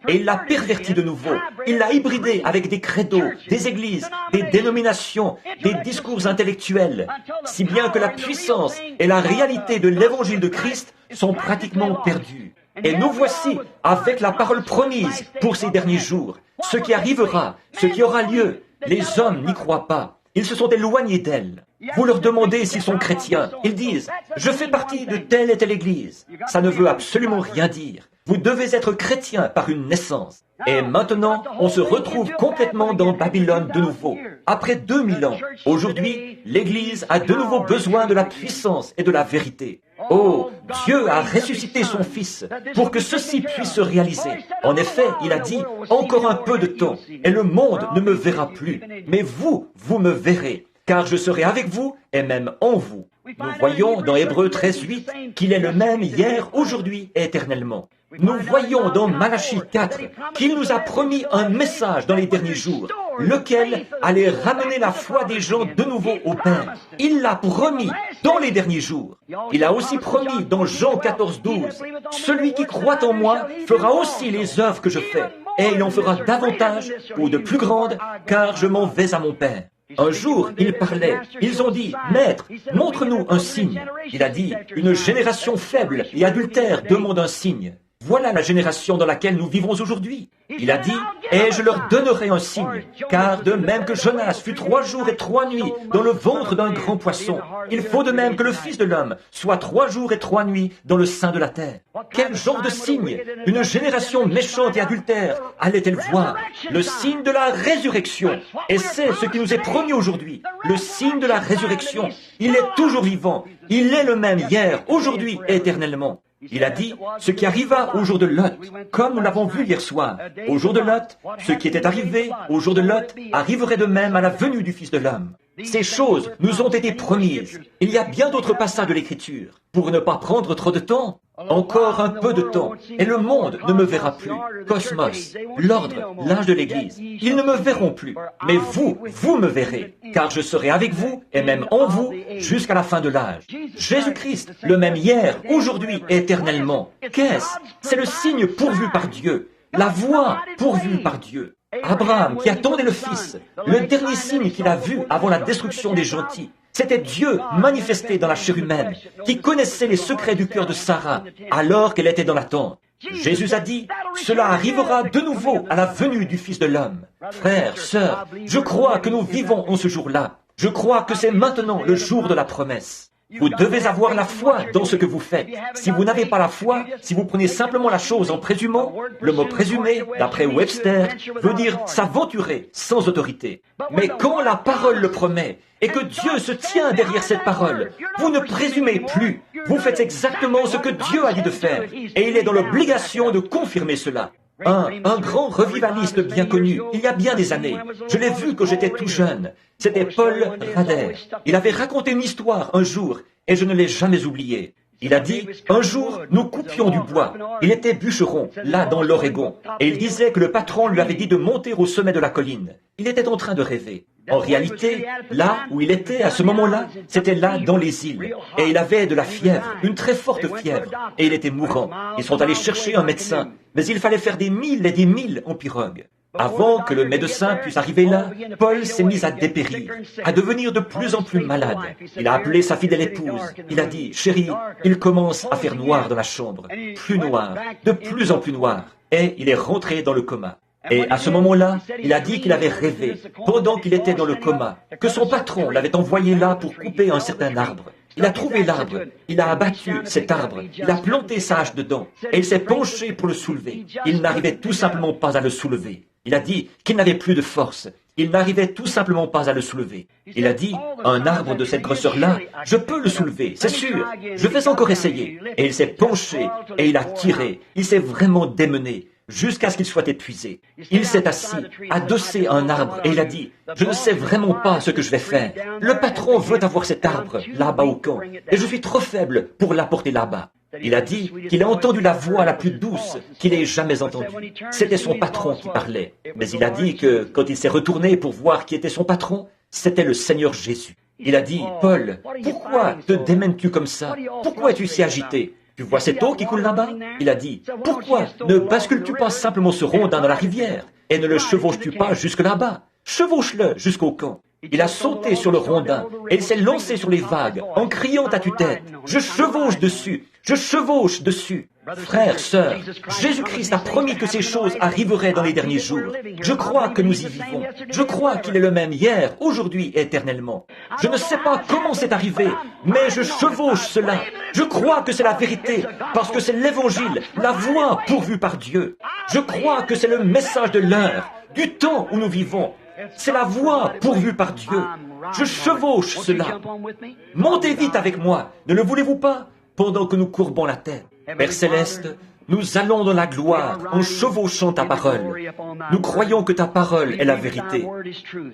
Et il l'a perverti de nouveau. Il l'a hybridé avec des credos, des églises, des dénominations, des discours intellectuels, si bien que la puissance et la réalité de l'évangile de Christ sont pratiquement perdues. Et nous voici avec la parole promise pour ces derniers jours. Ce qui arrivera, ce qui aura lieu, les hommes n'y croient pas. Ils se sont éloignés d'elle. Vous leur demandez s'ils sont chrétiens. Ils disent « Je fais partie de telle et telle église ». Ça ne veut absolument rien dire. Vous devez être chrétien par une naissance. Et maintenant, on se retrouve complètement dans Babylone de nouveau. Après 2000 ans, aujourd'hui, l'Église a de nouveau besoin de la puissance et de la vérité. Oh, Dieu a ressuscité son Fils pour que ceci puisse se réaliser. En effet, il a dit, encore un peu de temps, et le monde ne me verra plus. Mais vous, vous me verrez, car je serai avec vous et même en vous. Nous voyons dans Hébreux 13:8 qu'il est le même hier, aujourd'hui et éternellement. Nous voyons dans Malachie 4 qu'il nous a promis un message dans les derniers jours, lequel allait ramener la foi des gens de nouveau au Père. Il l'a promis dans les derniers jours. Il a aussi promis dans Jean 14:12, « Celui qui croit en moi fera aussi les œuvres que je fais, et il en fera davantage ou de plus grandes, car je m'en vais à mon Père. » Un jour, il parlait. Ils ont dit, « Maître, montre-nous un signe. » Il a dit, « Une génération faible et adultère demande un signe. » Voilà la génération dans laquelle nous vivons aujourd'hui. Il a dit, « Et je leur donnerai un signe, car de même que Jonas fut 3 jours et 3 nuits dans le ventre d'un grand poisson, il faut de même que le Fils de l'homme soit 3 jours et 3 nuits dans le sein de la terre. » Quel genre de signe une génération méchante et adultère allait-elle voir? Le signe de la résurrection. Et c'est ce qui nous est promis aujourd'hui. Le signe de la résurrection. Il est toujours vivant. Il est le même hier, aujourd'hui et éternellement. Il a dit ce qui arriva au jour de Lot, comme nous l'avons vu hier soir. Au jour de Lot, ce qui était arrivé au jour de Lot arriverait de même à la venue du Fils de l'homme. Ces choses nous ont été promises. Il y a bien d'autres passages de l'Écriture. Pour ne pas prendre trop de temps, encore un peu de temps, et le monde ne me verra plus. Cosmos, l'ordre, l'âge de l'Église, ils ne me verront plus. Mais vous, vous me verrez, car je serai avec vous, et même en vous, jusqu'à la fin de l'âge. Jésus-Christ, le même hier, aujourd'hui et éternellement. Qu'est-ce? C'est le signe pourvu par Dieu, la voie pourvue par Dieu. Abraham, qui attendait le Fils, le dernier signe qu'il a vu avant la destruction des gentils, c'était Dieu manifesté dans la chair humaine, qui connaissait les secrets du cœur de Sarah, alors qu'elle était dans l'attente. Jésus a dit, « Cela arrivera de nouveau à la venue du Fils de l'homme. » Frères, sœurs, je crois que nous vivons en ce jour-là. Je crois que c'est maintenant le jour de la promesse. Vous devez avoir la foi dans ce que vous faites. Si vous n'avez pas la foi, si vous prenez simplement la chose en présumant, le mot présumer, d'après Webster, veut dire s'aventurer sans autorité. Mais quand la parole le promet, et que Dieu se tient derrière cette parole, vous ne présumez plus. Vous faites exactement ce que Dieu a dit de faire, et il est dans l'obligation de confirmer cela. Un grand revivaliste bien connu, il y a bien des années. Je l'ai vu quand j'étais tout jeune. C'était Paul Rader. Il avait raconté une histoire un jour, et je ne l'ai jamais oubliée. Il a dit, un jour, nous coupions du bois. Il était bûcheron, là dans l'Oregon, et il disait que le patron lui avait dit de monter au sommet de la colline. Il était en train de rêver. En réalité, là où il était à ce moment-là, c'était là dans les îles. Et il avait de la fièvre, une très forte fièvre, et il était mourant. Ils sont allés chercher un médecin, mais il fallait faire des milles et des milles en pirogue. Avant que le médecin puisse arriver là, Paul s'est mis à dépérir, à devenir de plus en plus malade. Il a appelé sa fidèle épouse. Il a dit, « Chérie, il commence à faire noir dans la chambre, plus noir, de plus en plus noir. » Et il est rentré dans le coma. Et à ce moment-là, il a dit qu'il avait rêvé, pendant qu'il était dans le coma, que son patron l'avait envoyé là pour couper un certain arbre. Il a trouvé l'arbre, il a abattu cet arbre, il a planté sa hache dedans, et il s'est penché pour le soulever. Il n'arrivait tout simplement pas à le soulever. Il a dit qu'il n'avait plus de force. Il n'arrivait tout simplement pas à le soulever. Il a dit, un arbre de cette grosseur-là, je peux le soulever, c'est sûr. Je vais encore essayer. Et il s'est penché et il a tiré. Il s'est vraiment démené jusqu'à ce qu'il soit épuisé. Il s'est assis, adossé à un arbre et il a dit, je ne sais vraiment pas ce que je vais faire. Le patron veut avoir cet arbre là-bas au camp et je suis trop faible pour l'apporter là-bas. Il a dit qu'il a entendu la voix la plus douce qu'il ait jamais entendue. C'était son patron qui parlait. Mais il a dit que quand il s'est retourné pour voir qui était son patron, c'était le Seigneur Jésus. Il a dit, Paul, pourquoi te démènes-tu comme ça? Pourquoi es-tu si agité? Tu vois cette eau qui coule là-bas? Il a dit, pourquoi ne bascules-tu pas simplement ce rondin dans la rivière et ne le chevauches-tu pas jusque là-bas? Chevauche-le jusqu'au camp. Il a sauté sur le rondin et il s'est lancé sur les vagues en criant à tue-tête, je chevauche dessus, je chevauche dessus. Frères, sœurs, Jésus-Christ a promis que ces choses arriveraient dans les derniers jours. Je crois que nous y vivons. Je crois qu'il est le même hier, aujourd'hui et éternellement. Je ne sais pas comment c'est arrivé, mais je chevauche cela. Je crois que c'est la vérité, parce que c'est l'Évangile, la voie pourvue par Dieu. Je crois que c'est le message de l'heure, du temps où nous vivons. C'est la voie pourvue par Dieu. Je chevauche cela. Montez vite avec moi, ne le voulez-vous pas, pendant que nous courbons la tête. Père Céleste, nous allons dans la gloire en chevauchant ta parole. Nous croyons que ta parole est la vérité.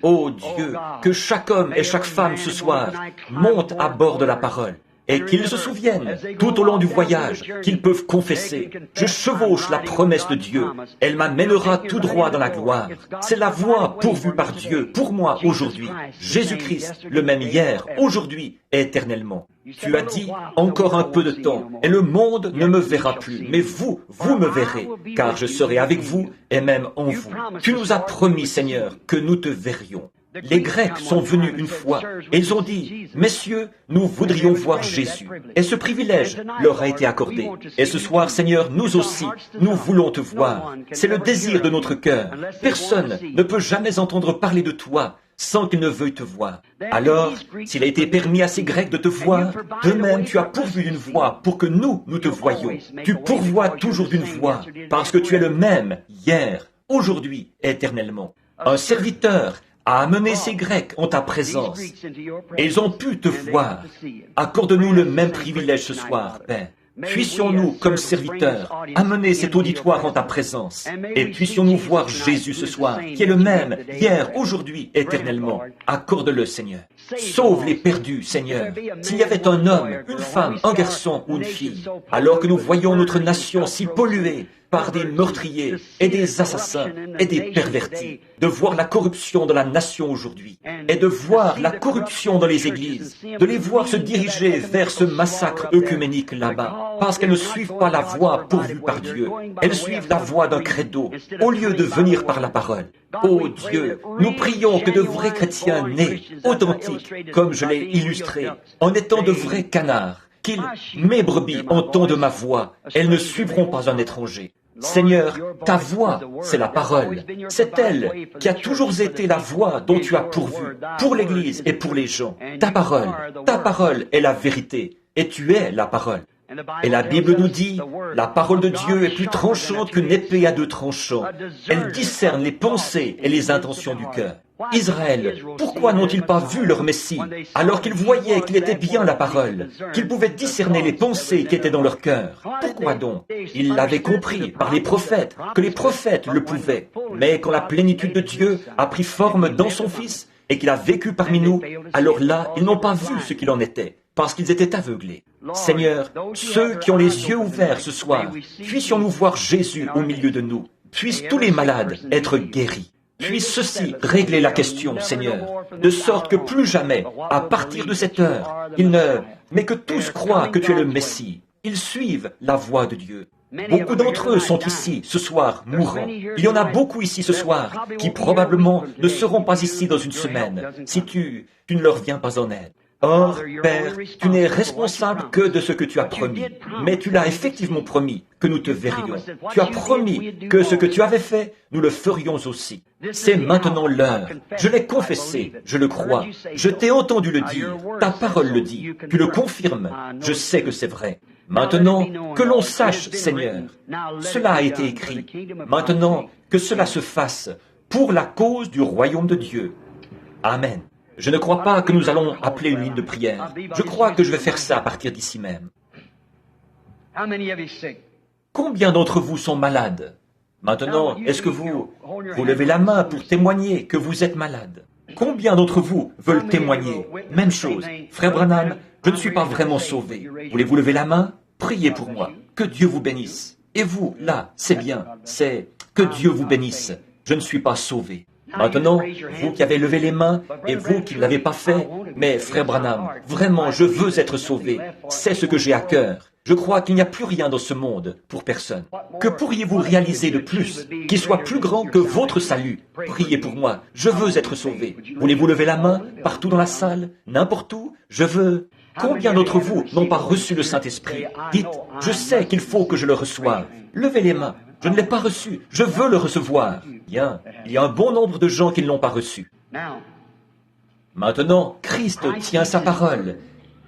Ô Dieu, que chaque homme et chaque femme ce soir monte à bord de la parole. Et qu'ils se souviennent, tout au long du voyage, qu'ils peuvent confesser. Je chevauche la promesse de Dieu. Elle m'amènera tout droit dans la gloire. C'est la voie pourvue par Dieu pour moi aujourd'hui. Jésus-Christ, le même hier, aujourd'hui et éternellement. Tu as dit, encore un peu de temps, et le monde ne me verra plus, mais vous me verrez, car je serai avec vous et même en vous. Tu nous as promis, Seigneur, que nous te verrions. Les Grecs sont venus une fois et ils ont dit, « Messieurs, nous voudrions voir Jésus. » Et ce privilège leur a été accordé. Et ce soir, Seigneur, nous aussi, nous voulons te voir. C'est le désir de notre cœur. Personne ne peut jamais entendre parler de toi sans qu'il ne veuille te voir. Alors, s'il a été permis à ces Grecs de te voir, de même tu as pourvu d'une voie pour que nous te voyions. Tu pourvois toujours d'une voie, parce que tu es le même hier, aujourd'hui et éternellement. Un serviteur a amené ces Grecs en ta présence, et ils ont pu te voir. Accorde-nous le même privilège ce soir, Père. Puissions-nous, comme serviteurs, amener cet auditoire en ta présence, et puissions-nous voir Jésus ce soir, qui est le même, hier, aujourd'hui, éternellement. Accorde-le, Seigneur. Sauve les perdus, Seigneur. S'il y avait un homme, une femme, un garçon ou une fille, alors que nous voyons notre nation si polluée par des meurtriers et des assassins et des pervertis, de voir la corruption de la nation aujourd'hui, et de voir la corruption dans les églises, de les voir se diriger vers ce massacre œcuménique là-bas, parce qu'elles ne suivent pas la voie pourvue par Dieu, elles suivent la voie d'un credo, au lieu de venir par la parole. Ô Dieu, nous prions que de vrais chrétiens nés, authentiques, comme je l'ai illustré, en étant de vrais canards, qu'ils, mes brebis, entendent ma voix, elles ne suivront pas un étranger. Seigneur, ta voix, c'est la parole. C'est elle qui a toujours été la voix dont tu as pourvu, pour l'Église et pour les gens. Ta parole est la vérité, et tu es la parole. Et la Bible nous dit, la parole de Dieu est plus tranchante qu'une épée à deux tranchants. Elle discerne les pensées et les intentions du cœur. Israël, pourquoi n'ont-ils pas vu leur Messie, alors qu'ils voyaient qu'il était bien la parole, qu'ils pouvaient discerner les pensées qui étaient dans leur cœur? Pourquoi donc? Ils l'avaient compris par les prophètes, que les prophètes le pouvaient. Mais quand la plénitude de Dieu a pris forme dans son Fils, et qu'il a vécu parmi nous, alors là, ils n'ont pas vu ce qu'il en était, parce qu'ils étaient aveuglés. Seigneur, ceux qui ont les yeux ouverts ce soir, puissions-nous voir Jésus au milieu de nous. Puissent tous les malades être guéris. Puisse ceci régler la question, Seigneur, de sorte que plus jamais, à partir de cette heure, mais que tous croient que tu es le Messie. Ils suivent la voie de Dieu. Beaucoup d'entre eux sont ici, ce soir, mourants. Il y en a beaucoup ici ce soir, qui probablement ne seront pas ici dans une semaine, si tu ne leur viens pas en aide. Or, Père, tu n'es responsable que de ce que tu as promis, mais tu l'as effectivement promis, que nous te verrions. Tu as promis que ce que tu avais fait, nous le ferions aussi. C'est maintenant l'heure. Je l'ai confessé, je le crois. Je t'ai entendu le dire, ta parole le dit. Tu le confirmes, je sais que c'est vrai. Maintenant, que l'on sache, Seigneur, cela a été écrit. Maintenant, que cela se fasse pour la cause du royaume de Dieu. Amen. Je ne crois pas que nous allons appeler une ligne de prière. Je crois que je vais faire ça à partir d'ici même. Combien d'entre vous sont malades? Maintenant, est-ce que vous levez la main pour témoigner que vous êtes malade? Combien d'entre vous veulent témoigner? Même chose. Frère Branham, je ne suis pas vraiment sauvé. Voulez-vous lever la main? Priez pour moi. Que Dieu vous bénisse. Et vous, là, c'est bien. C'est que Dieu vous bénisse. Je ne suis pas sauvé. Maintenant, vous qui avez levé les mains et vous qui ne l'avez pas fait, mais frère Branham, vraiment, je veux être sauvé. C'est ce que j'ai à cœur. Je crois qu'il n'y a plus rien dans ce monde pour personne. Que pourriez-vous réaliser de plus, qui soit plus grand que votre salut? Priez pour moi, je veux être sauvé. Voulez-vous lever la main, partout dans la salle, n'importe où? Je veux... Combien d'entre vous n'ont pas reçu le Saint-Esprit? Dites, je sais qu'il faut que je le reçoive. Levez les mains. Je ne l'ai pas reçu, je veux le recevoir. Bien, il y a un bon nombre de gens qui ne l'ont pas reçu. Maintenant, Christ tient sa parole.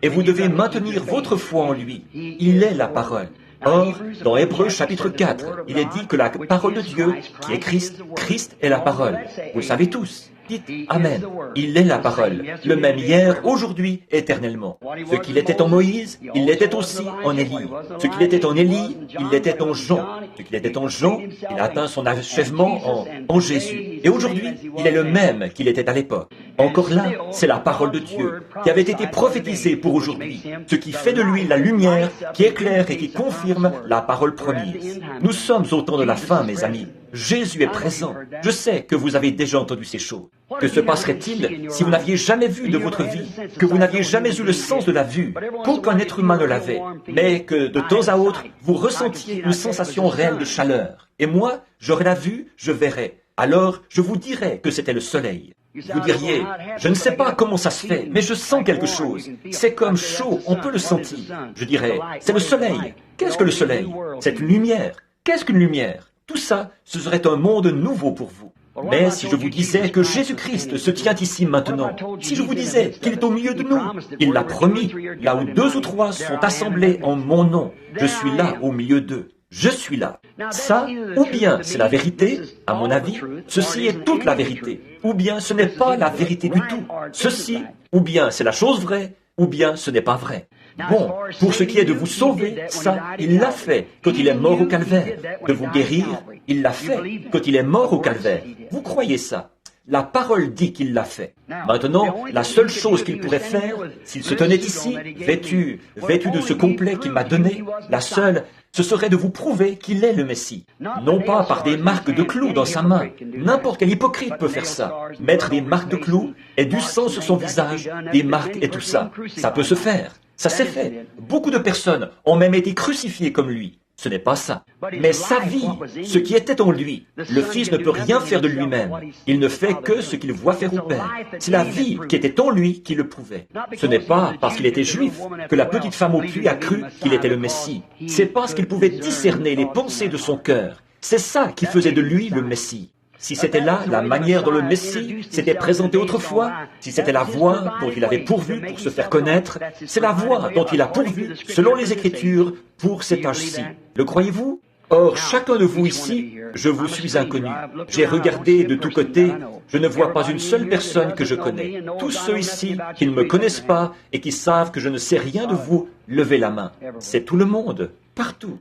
Et vous devez maintenir votre foi en lui. Il est la parole. Or, dans Hébreux chapitre 4, il est dit que la parole de Dieu, qui est Christ, Christ est la parole. Vous le savez tous. Dites Amen. Il est la parole, le même hier, aujourd'hui, éternellement. Ce qu'il était en Moïse, il l'était aussi en Élie. Ce qu'il était en Élie, il l'était en Jean. Ce qu'il était en Jean, il a atteint son achèvement en Jésus. Et aujourd'hui, il est le même qu'il était à l'époque. Encore là, c'est la parole de Dieu qui avait été prophétisée pour aujourd'hui, ce qui fait de lui la lumière qui éclaire et qui confirme la parole promise. Nous sommes au temps de la fin, mes amis. Jésus est présent. Je sais que vous avez déjà entendu ces choses. Que se passerait-il si vous n'aviez jamais vu de votre vie, que vous n'aviez jamais eu le sens de la vue, qu'aucun être humain ne l'avait, mais que de temps à autre, vous ressentiez une sensation réelle de chaleur. Et moi, j'aurais la vue, je verrais. Alors, je vous dirais que c'était le soleil. Vous diriez, je ne sais pas comment ça se fait, mais je sens quelque chose. C'est comme chaud, on peut le sentir. Je dirais, c'est le soleil. Qu'est-ce que le soleil? C'est une lumière. Qu'est-ce qu'une lumière? Tout ça, ce serait un monde nouveau pour vous. Mais si je vous disais que Jésus-Christ se tient ici maintenant, si je vous disais qu'il est au milieu de nous, il l'a promis, là où 2 ou 3 sont assemblés en mon nom, je suis là au milieu d'eux. Je suis là. Ça, ou bien c'est la vérité, à mon avis, ceci est toute la vérité, ou bien ce n'est pas la vérité du tout. Ceci, ou bien c'est la chose vraie, ou bien ce n'est pas vrai. Bon, pour ce qui est de vous sauver, ça, il l'a fait quand il est mort au calvaire. De vous guérir, il l'a fait quand il est mort au calvaire. Vous croyez ça? La parole dit qu'il l'a fait. Maintenant, la seule chose qu'il pourrait faire, s'il se tenait ici, vêtu de ce complet qu'il m'a donné, la seule, ce serait de vous prouver qu'il est le Messie. Non pas par des marques de clous dans sa main. N'importe quel hypocrite peut faire ça. Mettre des marques de clous et du sang sur son visage, des marques et tout ça. Ça peut se faire. Ça s'est fait. Beaucoup de personnes ont même été crucifiées comme lui. Ce n'est pas ça. Mais sa vie, ce qui était en lui, le Fils ne peut rien faire de lui-même. Il ne fait que ce qu'il voit faire au Père. C'est la vie qui était en lui qui le prouvait. Ce n'est pas parce qu'il était juif que la petite femme au puits a cru qu'il était le Messie. C'est parce qu'il pouvait discerner les pensées de son cœur. C'est ça qui faisait de lui le Messie. Si c'était là la manière dont le Messie s'était présenté autrefois, si c'était la voie dont il avait pourvu pour se faire connaître, c'est la voie dont il a pourvu, selon les Écritures, pour cet âge-ci. Le croyez-vous? Or, chacun de vous ici, je vous suis inconnu. J'ai regardé de tous côtés, je ne vois pas une seule personne que je connais. Tous ceux ici qui ne me connaissent pas et qui savent que je ne sais rien de vous, levez la main. C'est tout le monde, partout.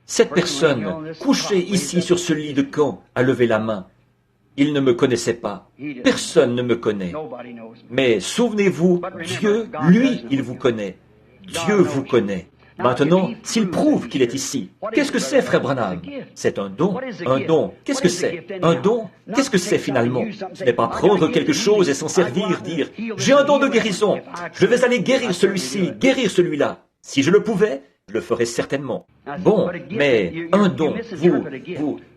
Cette personne, couchée ici sur ce lit de camp, a levé la main. Il ne me connaissait pas. Personne ne me connaît. Mais souvenez-vous, Dieu, lui, il vous connaît. Dieu vous connaît. Maintenant, s'il prouve qu'il est ici, qu'est-ce que c'est, frère Branham? C'est un don. Un don, qu'est-ce que c'est? Un don, qu'est-ce que c'est finalement? Ce n'est pas prendre quelque chose et s'en servir, dire « J'ai un don de guérison, je vais aller guérir celui-ci, guérir celui-là. » Si je le pouvais, je le ferais certainement. Bon, mais un don,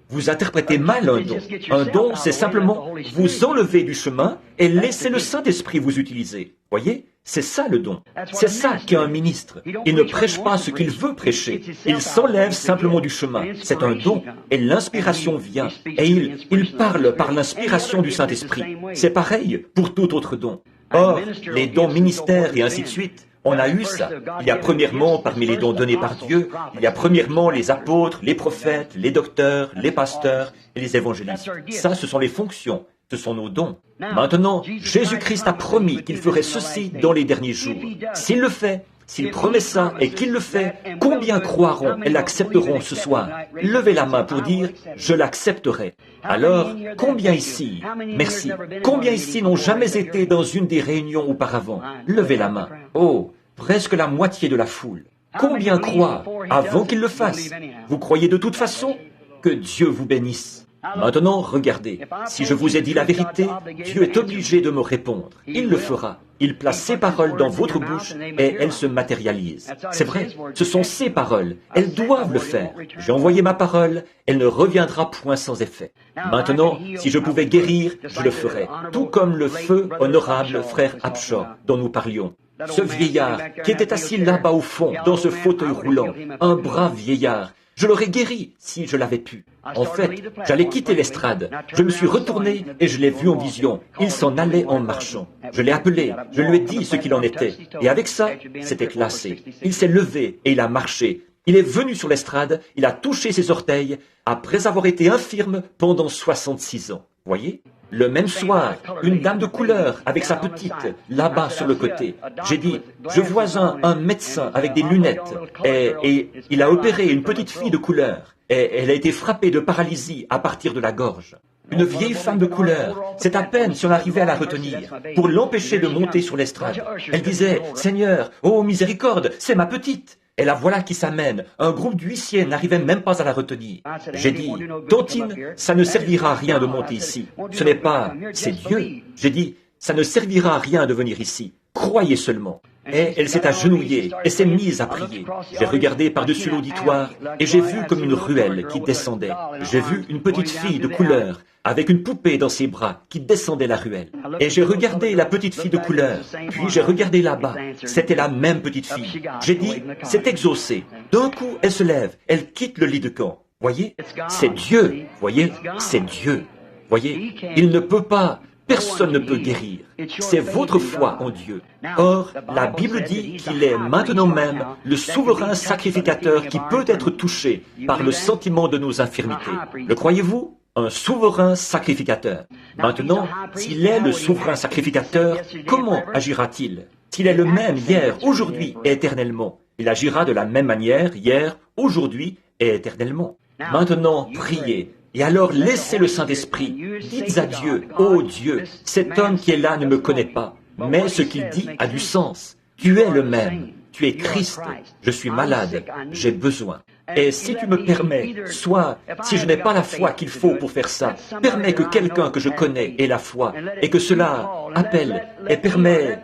vous interprétez mal un don. Un don, c'est simplement vous enlever du chemin et laisser le Saint-Esprit vous utiliser. Voyez? C'est ça le don. C'est ça qu'est un ministre. Il ne prêche pas ce qu'il veut prêcher. Il s'enlève simplement du chemin. C'est un don. Et l'inspiration vient. Et il parle par l'inspiration du Saint-Esprit. C'est pareil pour tout autre don. Or, les dons ministères et ainsi de suite, On a eu ça. Il y a premièrement, parmi les dons donnés par Dieu, il y a premièrement les apôtres, les prophètes, les docteurs, les pasteurs et les évangélistes. Ça, ce sont les fonctions. Ce sont nos dons. Maintenant, Jésus-Christ a promis qu'il ferait ceci dans les derniers jours. S'il le fait, s'il promet ça et qu'il le fait, combien croiront et l'accepteront ce soir? Levez la main pour dire « Je l'accepterai ». Alors, combien ici, merci, combien ici n'ont jamais été dans une des réunions auparavant? Levez la main. Oh, presque la moitié de la foule. Combien croient avant qu'il le fasse? Vous croyez de toute façon? Que Dieu vous bénisse. Maintenant, regardez, si je vous ai dit la vérité, Dieu est obligé de me répondre. Il le fera. Il place ses paroles dans votre bouche et elles se matérialisent. C'est vrai, ce sont ses paroles. Elles doivent le faire. J'ai envoyé ma parole, elle ne reviendra point sans effet. Maintenant, si je pouvais guérir, je le ferais. Tout comme le feu honorable frère Abshor dont nous parlions. Ce vieillard qui était assis là-bas au fond, dans ce fauteuil roulant, un brave vieillard, je l'aurais guéri si je l'avais pu. En fait, j'allais quitter l'estrade. Je me suis retourné et je l'ai vu en vision. Il s'en allait en marchant. Je l'ai appelé, je lui ai dit ce qu'il en était. Et avec ça, c'était classé. Il s'est levé et il a marché. Il est venu sur l'estrade, il a touché ses orteils, après avoir été infirme pendant 66 ans. Voyez ? Le même soir, une dame de couleur avec sa petite, là-bas sur le côté. J'ai dit, je vois un médecin avec des lunettes et il a opéré une petite fille de couleur et elle a été frappée de paralysie à partir de la gorge. Une vieille femme de couleur, c'est à peine si on arrivait à la retenir pour l'empêcher de monter sur l'estrade. Elle disait, Seigneur, oh miséricorde, c'est ma petite. Et la voilà qui s'amène. Un groupe d'huissiers n'arrivait même pas à la retenir. J'ai dit, Tantine, ça ne servira à rien de monter ici. Ce n'est pas, c'est Dieu. J'ai dit, ça ne servira à rien de venir ici. Croyez seulement. Et elle s'est agenouillée et s'est mise à prier. J'ai regardé par-dessus l'auditoire et j'ai vu comme une ruelle qui descendait. J'ai vu une petite fille de couleur avec une poupée dans ses bras qui descendait la ruelle. Et j'ai regardé la petite fille de couleur, puis j'ai regardé là-bas. C'était la même petite fille. J'ai dit, c'est exaucé. D'un coup, elle se lève, elle quitte le lit de camp. Voyez, c'est Dieu. Voyez, c'est Dieu. Voyez, il ne peut pas... Personne ne peut guérir. C'est votre foi en Dieu. Or, la Bible dit qu'il est maintenant même le souverain sacrificateur qui peut être touché par le sentiment de nos infirmités. Le croyez-vous? Un souverain sacrificateur. Maintenant, s'il est le souverain sacrificateur, comment agira-t-il? S'il est le même hier, aujourd'hui et éternellement, il agira de la même manière hier, aujourd'hui et éternellement. Maintenant, priez. Et alors laissez le Saint-Esprit. Dites à Dieu, ô Dieu, cet homme qui est là ne me connaît pas, mais ce qu'il dit a du sens. Tu es le même. Tu es Christ. Je suis malade. J'ai besoin. Et si tu me permets, soit, si je n'ai pas la foi qu'il faut pour faire ça, permets que quelqu'un que je connais ait la foi, et que cela appelle, et permets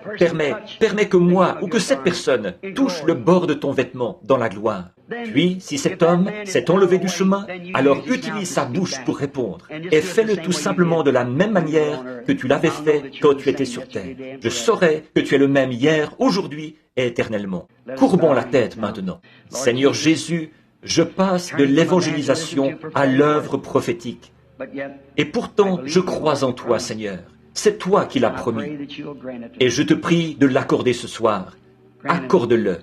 que moi, ou que cette personne, touche le bord de ton vêtement dans la gloire. Puis, si cet homme s'est enlevé du chemin, alors utilise sa bouche pour répondre, et fais-le tout simplement de la même manière que tu l'avais fait quand tu étais sur terre. Je saurai que tu es le même hier, aujourd'hui et éternellement. Courbons la tête maintenant. Seigneur Jésus, je passe de l'évangélisation à l'œuvre prophétique. Et pourtant, je crois en toi, Seigneur. C'est toi qui l'as promis. Et je te prie de l'accorder ce soir. Accorde-le.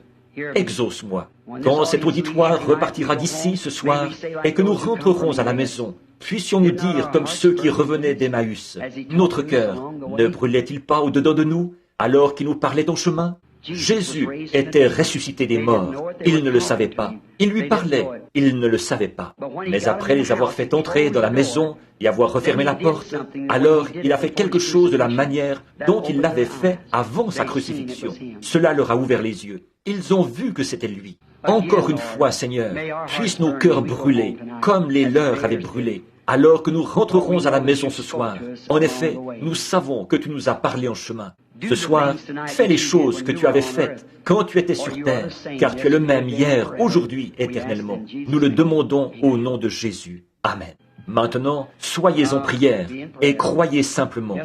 Exauce-moi. Quand cet auditoire repartira d'ici ce soir et que nous rentrerons à la maison, puissions-nous dire comme ceux qui revenaient d'Emmaüs, notre cœur ne brûlait-il pas au-dedans de nous alors qu'il nous parlait en chemin? Jésus était ressuscité des morts. Il ne le savait pas. Il lui parlait. Il ne le savait pas. Mais après les avoir fait entrer dans la maison et avoir refermé la porte, alors il a fait quelque chose de la manière dont il l'avait fait avant sa crucifixion. Cela leur a ouvert les yeux. Ils ont vu que c'était lui. Encore une fois, Seigneur, puissent nos cœurs brûler, comme les leurs avaient brûlé, alors que nous rentrerons à la maison ce soir. En effet, nous savons que tu nous as parlé en chemin. Ce soir, fais les choses que tu avais faites quand tu étais sur terre, car tu es le même hier, aujourd'hui, éternellement. Nous le demandons au nom de Jésus. Amen. Maintenant, soyez en prière et croyez simplement.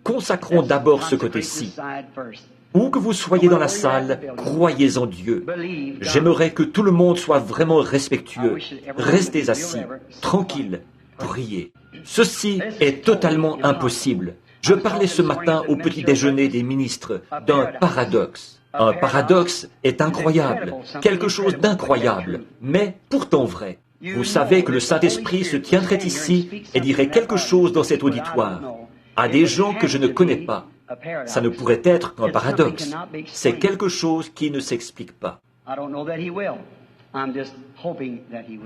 Consacrons d'abord ce côté-ci. Où que vous soyez dans la salle, croyez en Dieu. J'aimerais que tout le monde soit vraiment respectueux. Restez assis, tranquille, priez. Ceci est totalement impossible. Je parlais ce matin au petit déjeuner des ministres d'un paradoxe. Un paradoxe est incroyable, quelque chose d'incroyable, mais pourtant vrai. Vous savez que le Saint-Esprit se tiendrait ici et dirait quelque chose dans cet auditoire à des gens que je ne connais pas. Ça ne pourrait être qu'un paradoxe. C'est quelque chose qui ne s'explique pas.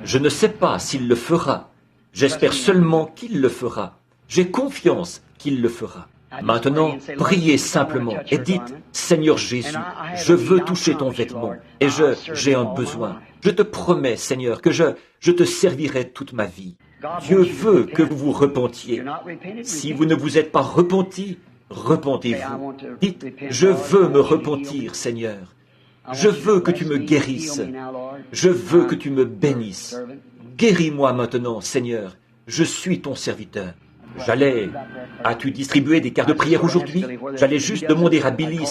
Je ne sais pas s'il le fera. J'espère seulement qu'il le fera. J'ai confiance qu'il le fera. Maintenant, priez simplement et dites, Seigneur Jésus, je veux toucher ton vêtement et j'ai un besoin. Je te promets, Seigneur, que je te servirai toute ma vie. Dieu veut que vous vous repentiez. Si vous ne vous êtes pas repenti, repentez-vous. Dites, je veux me repentir, Seigneur. Je veux que tu me guérisses. Je veux que tu me bénisses. Guéris-moi maintenant, Seigneur. Je suis ton serviteur. As-tu distribué des cartes de prière aujourd'hui? J'allais juste demander à Billy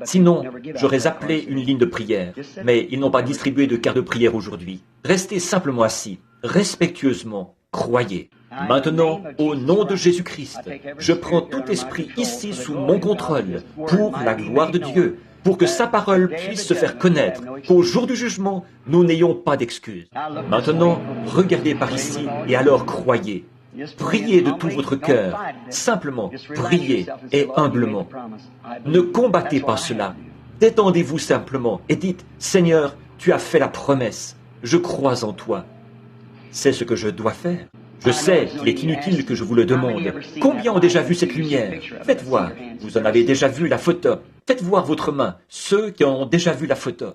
sinon, j'aurais appelé une ligne de prière. Mais ils n'ont pas distribué de cartes de prière aujourd'hui. Restez simplement assis, respectueusement, croyez. Maintenant, au nom de Jésus-Christ, je prends tout esprit ici sous mon contrôle, pour la gloire de Dieu, pour que sa parole puisse se faire connaître, qu'au jour du jugement, nous n'ayons pas d'excuses. Maintenant, regardez par ici et alors croyez. Priez de tout votre cœur, simplement priez et humblement. Ne combattez pas cela. Détendez-vous simplement et dites, Seigneur, tu as fait la promesse, je crois en toi. C'est ce que je dois faire. Je sais qu'il est inutile que je vous le demande. Combien ont déjà vu cette lumière? Faites voir. Vous en avez déjà vu la photo. Faites voir votre main, ceux qui ont déjà vu la photo.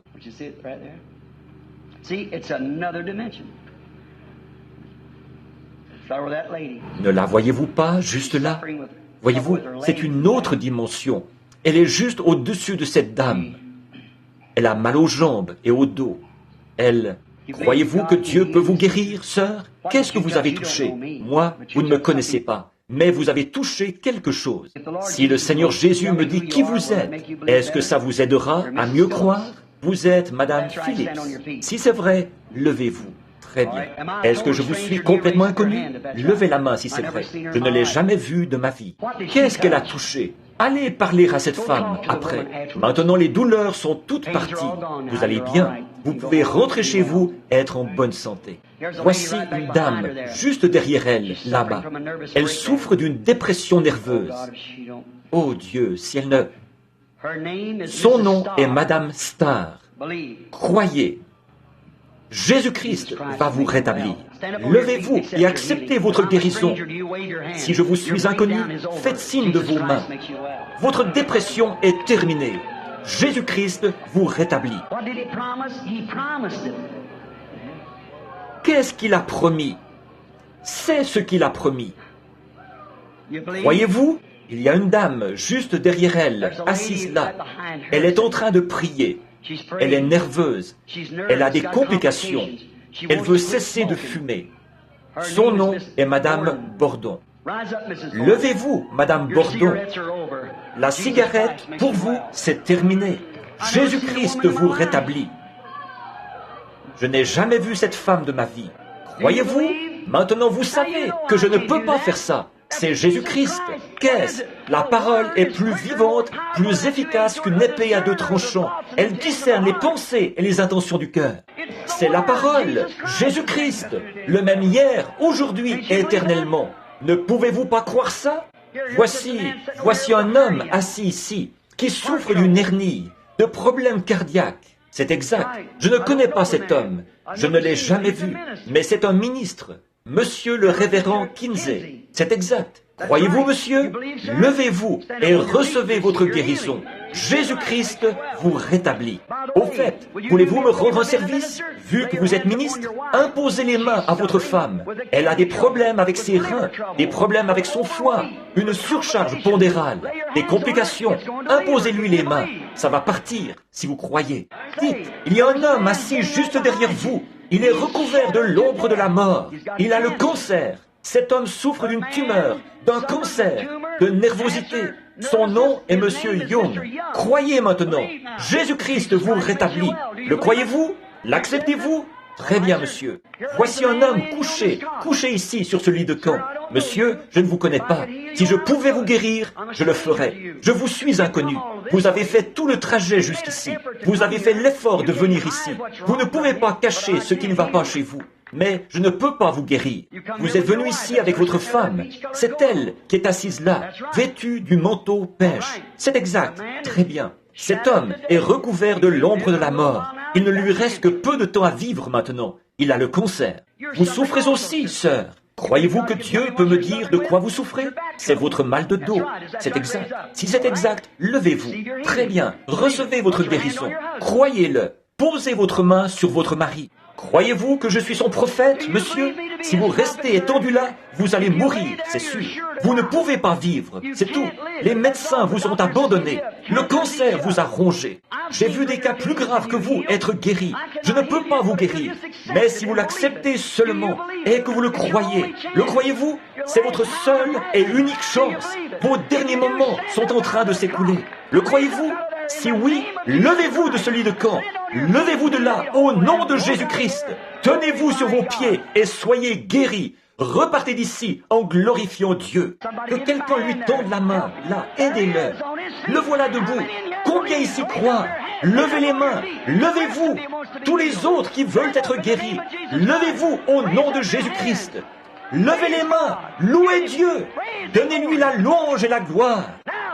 Ne la voyez-vous pas, juste là? Voyez-vous, c'est une autre dimension. Elle est juste au-dessus de cette dame. Elle a mal aux jambes et au dos. Croyez-vous que Dieu peut vous guérir, sœur? Qu'est-ce que vous avez touché? Moi, vous ne me connaissez pas, mais vous avez touché quelque chose. Si le Seigneur Jésus me dit qui vous êtes, est-ce que ça vous aidera à mieux croire? Vous êtes Madame Phillips. Si c'est vrai, levez-vous. Très bien. Est-ce que je vous suis complètement inconnu? Levez la main si c'est vrai. Je ne l'ai jamais vue de ma vie. Qu'est-ce qu'elle a touché? Allez parler à cette femme après. Maintenant, les douleurs sont toutes parties. Vous allez bien. Vous pouvez rentrer chez vous et être en bonne santé. Voici une dame, juste derrière elle, là-bas. Elle souffre d'une dépression nerveuse. Oh Dieu, si elle ne... Son nom est Madame Starr. Croyez. Jésus-Christ va vous rétablir. Levez-vous et acceptez votre guérison. Si je vous suis inconnu, faites signe de vos mains. Votre dépression est terminée. Jésus-Christ vous rétablit. Qu'est-ce qu'il a promis? C'est ce qu'il a promis. Croyez-vous? Il y a une dame juste derrière elle, assise là. Elle est en train de prier. Elle est nerveuse. Elle a des complications. Elle veut cesser de fumer. Son nom est Madame Bordon. Levez-vous, Madame Bordon. La cigarette, pour vous, c'est terminé. Jésus-Christ vous rétablit. Je n'ai jamais vu cette femme de ma vie. Croyez-vous? Maintenant, vous savez que je ne peux pas faire ça. C'est Jésus-Christ. Qu'est-ce? La parole est plus vivante, plus efficace qu'une épée à deux tranchants. Elle discerne les pensées et les intentions du cœur. C'est la parole, Jésus-Christ, le même hier, aujourd'hui et éternellement. Ne pouvez-vous pas croire ça? Voici un homme assis ici qui souffre d'une hernie, de problèmes cardiaques. C'est exact. Je ne connais pas cet homme. Je ne l'ai jamais vu. Mais c'est un ministre. Monsieur le révérend Kinsey. C'est exact. Croyez-vous, monsieur? Levez-vous et recevez votre guérison. Jésus-Christ vous rétablit. Au fait, voulez-vous me rendre un service? Vu que vous êtes ministre, imposez les mains à votre femme. Elle a des problèmes avec ses reins, des problèmes avec son foie, une surcharge pondérale, des complications. Imposez-lui les mains. Ça va partir, si vous croyez. Dites, il y a un homme assis juste derrière vous. Il est recouvert de l'ombre de la mort. Il a le cancer. Cet homme souffre d'une tumeur, d'un cancer, de nervosité. Son nom est Monsieur Young. Croyez maintenant. Jésus-Christ vous rétablit. Le croyez-vous? L'acceptez-vous? Très bien, monsieur. Voici un homme couché ici sur ce lit de camp. Monsieur, je ne vous connais pas. Si je pouvais vous guérir, je le ferais. Je vous suis inconnu. Vous avez fait tout le trajet jusqu'ici. Vous avez fait l'effort de venir ici. Vous ne pouvez pas cacher ce qui ne va pas chez vous. Mais je ne peux pas vous guérir. Vous êtes venu ici avec votre femme. C'est elle qui est assise là, vêtue du manteau pêche. C'est exact. Très bien. Cet homme est recouvert de l'ombre de la mort. Il ne lui reste que peu de temps à vivre maintenant. Il a le cancer. Vous souffrez aussi, sœur. Croyez-vous que Dieu peut me dire de quoi vous souffrez? C'est votre mal de dos. C'est exact. Si c'est exact, levez-vous. Très bien. Recevez votre guérison. Croyez-le. Posez votre main sur votre mari. Croyez-vous que je suis son prophète, monsieur? Si vous restez étendu là, vous allez mourir, c'est sûr. Vous ne pouvez pas vivre, c'est tout. Les médecins vous ont abandonné. Le cancer vous a rongé. J'ai vu des cas plus graves que vous être guéris. Je ne peux pas vous guérir. Mais si vous l'acceptez seulement et que vous le croyez-vous? C'est votre seule et unique chance. Vos derniers moments sont en train de s'écouler. Le croyez-vous? Si oui, levez-vous de ce lit de camp. Levez-vous de là, au nom de Jésus-Christ. Tenez-vous sur vos pieds et soyez guéris. Repartez d'ici en glorifiant Dieu. Que quelqu'un lui tende la main. Là, aidez-le. Le voilà debout. Combien ici croient? Levez les mains. Levez-vous. Tous les autres qui veulent être guéris. Levez-vous au nom de Jésus-Christ. Levez les mains, louez Dieu, donnez-lui la louange et la gloire.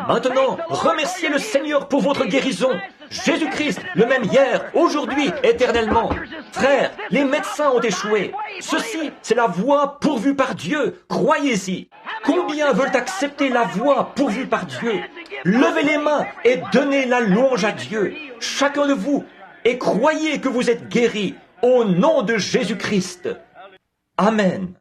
Maintenant, remerciez le Seigneur pour votre guérison. Jésus-Christ, le même hier, aujourd'hui, éternellement. Frères, les médecins ont échoué. Ceci, c'est la voie pourvue par Dieu. Croyez-y. Combien veulent accepter la voie pourvue par Dieu? Levez les mains et donnez la louange à Dieu. Chacun de vous, et croyez que vous êtes guéris au nom de Jésus-Christ. Amen.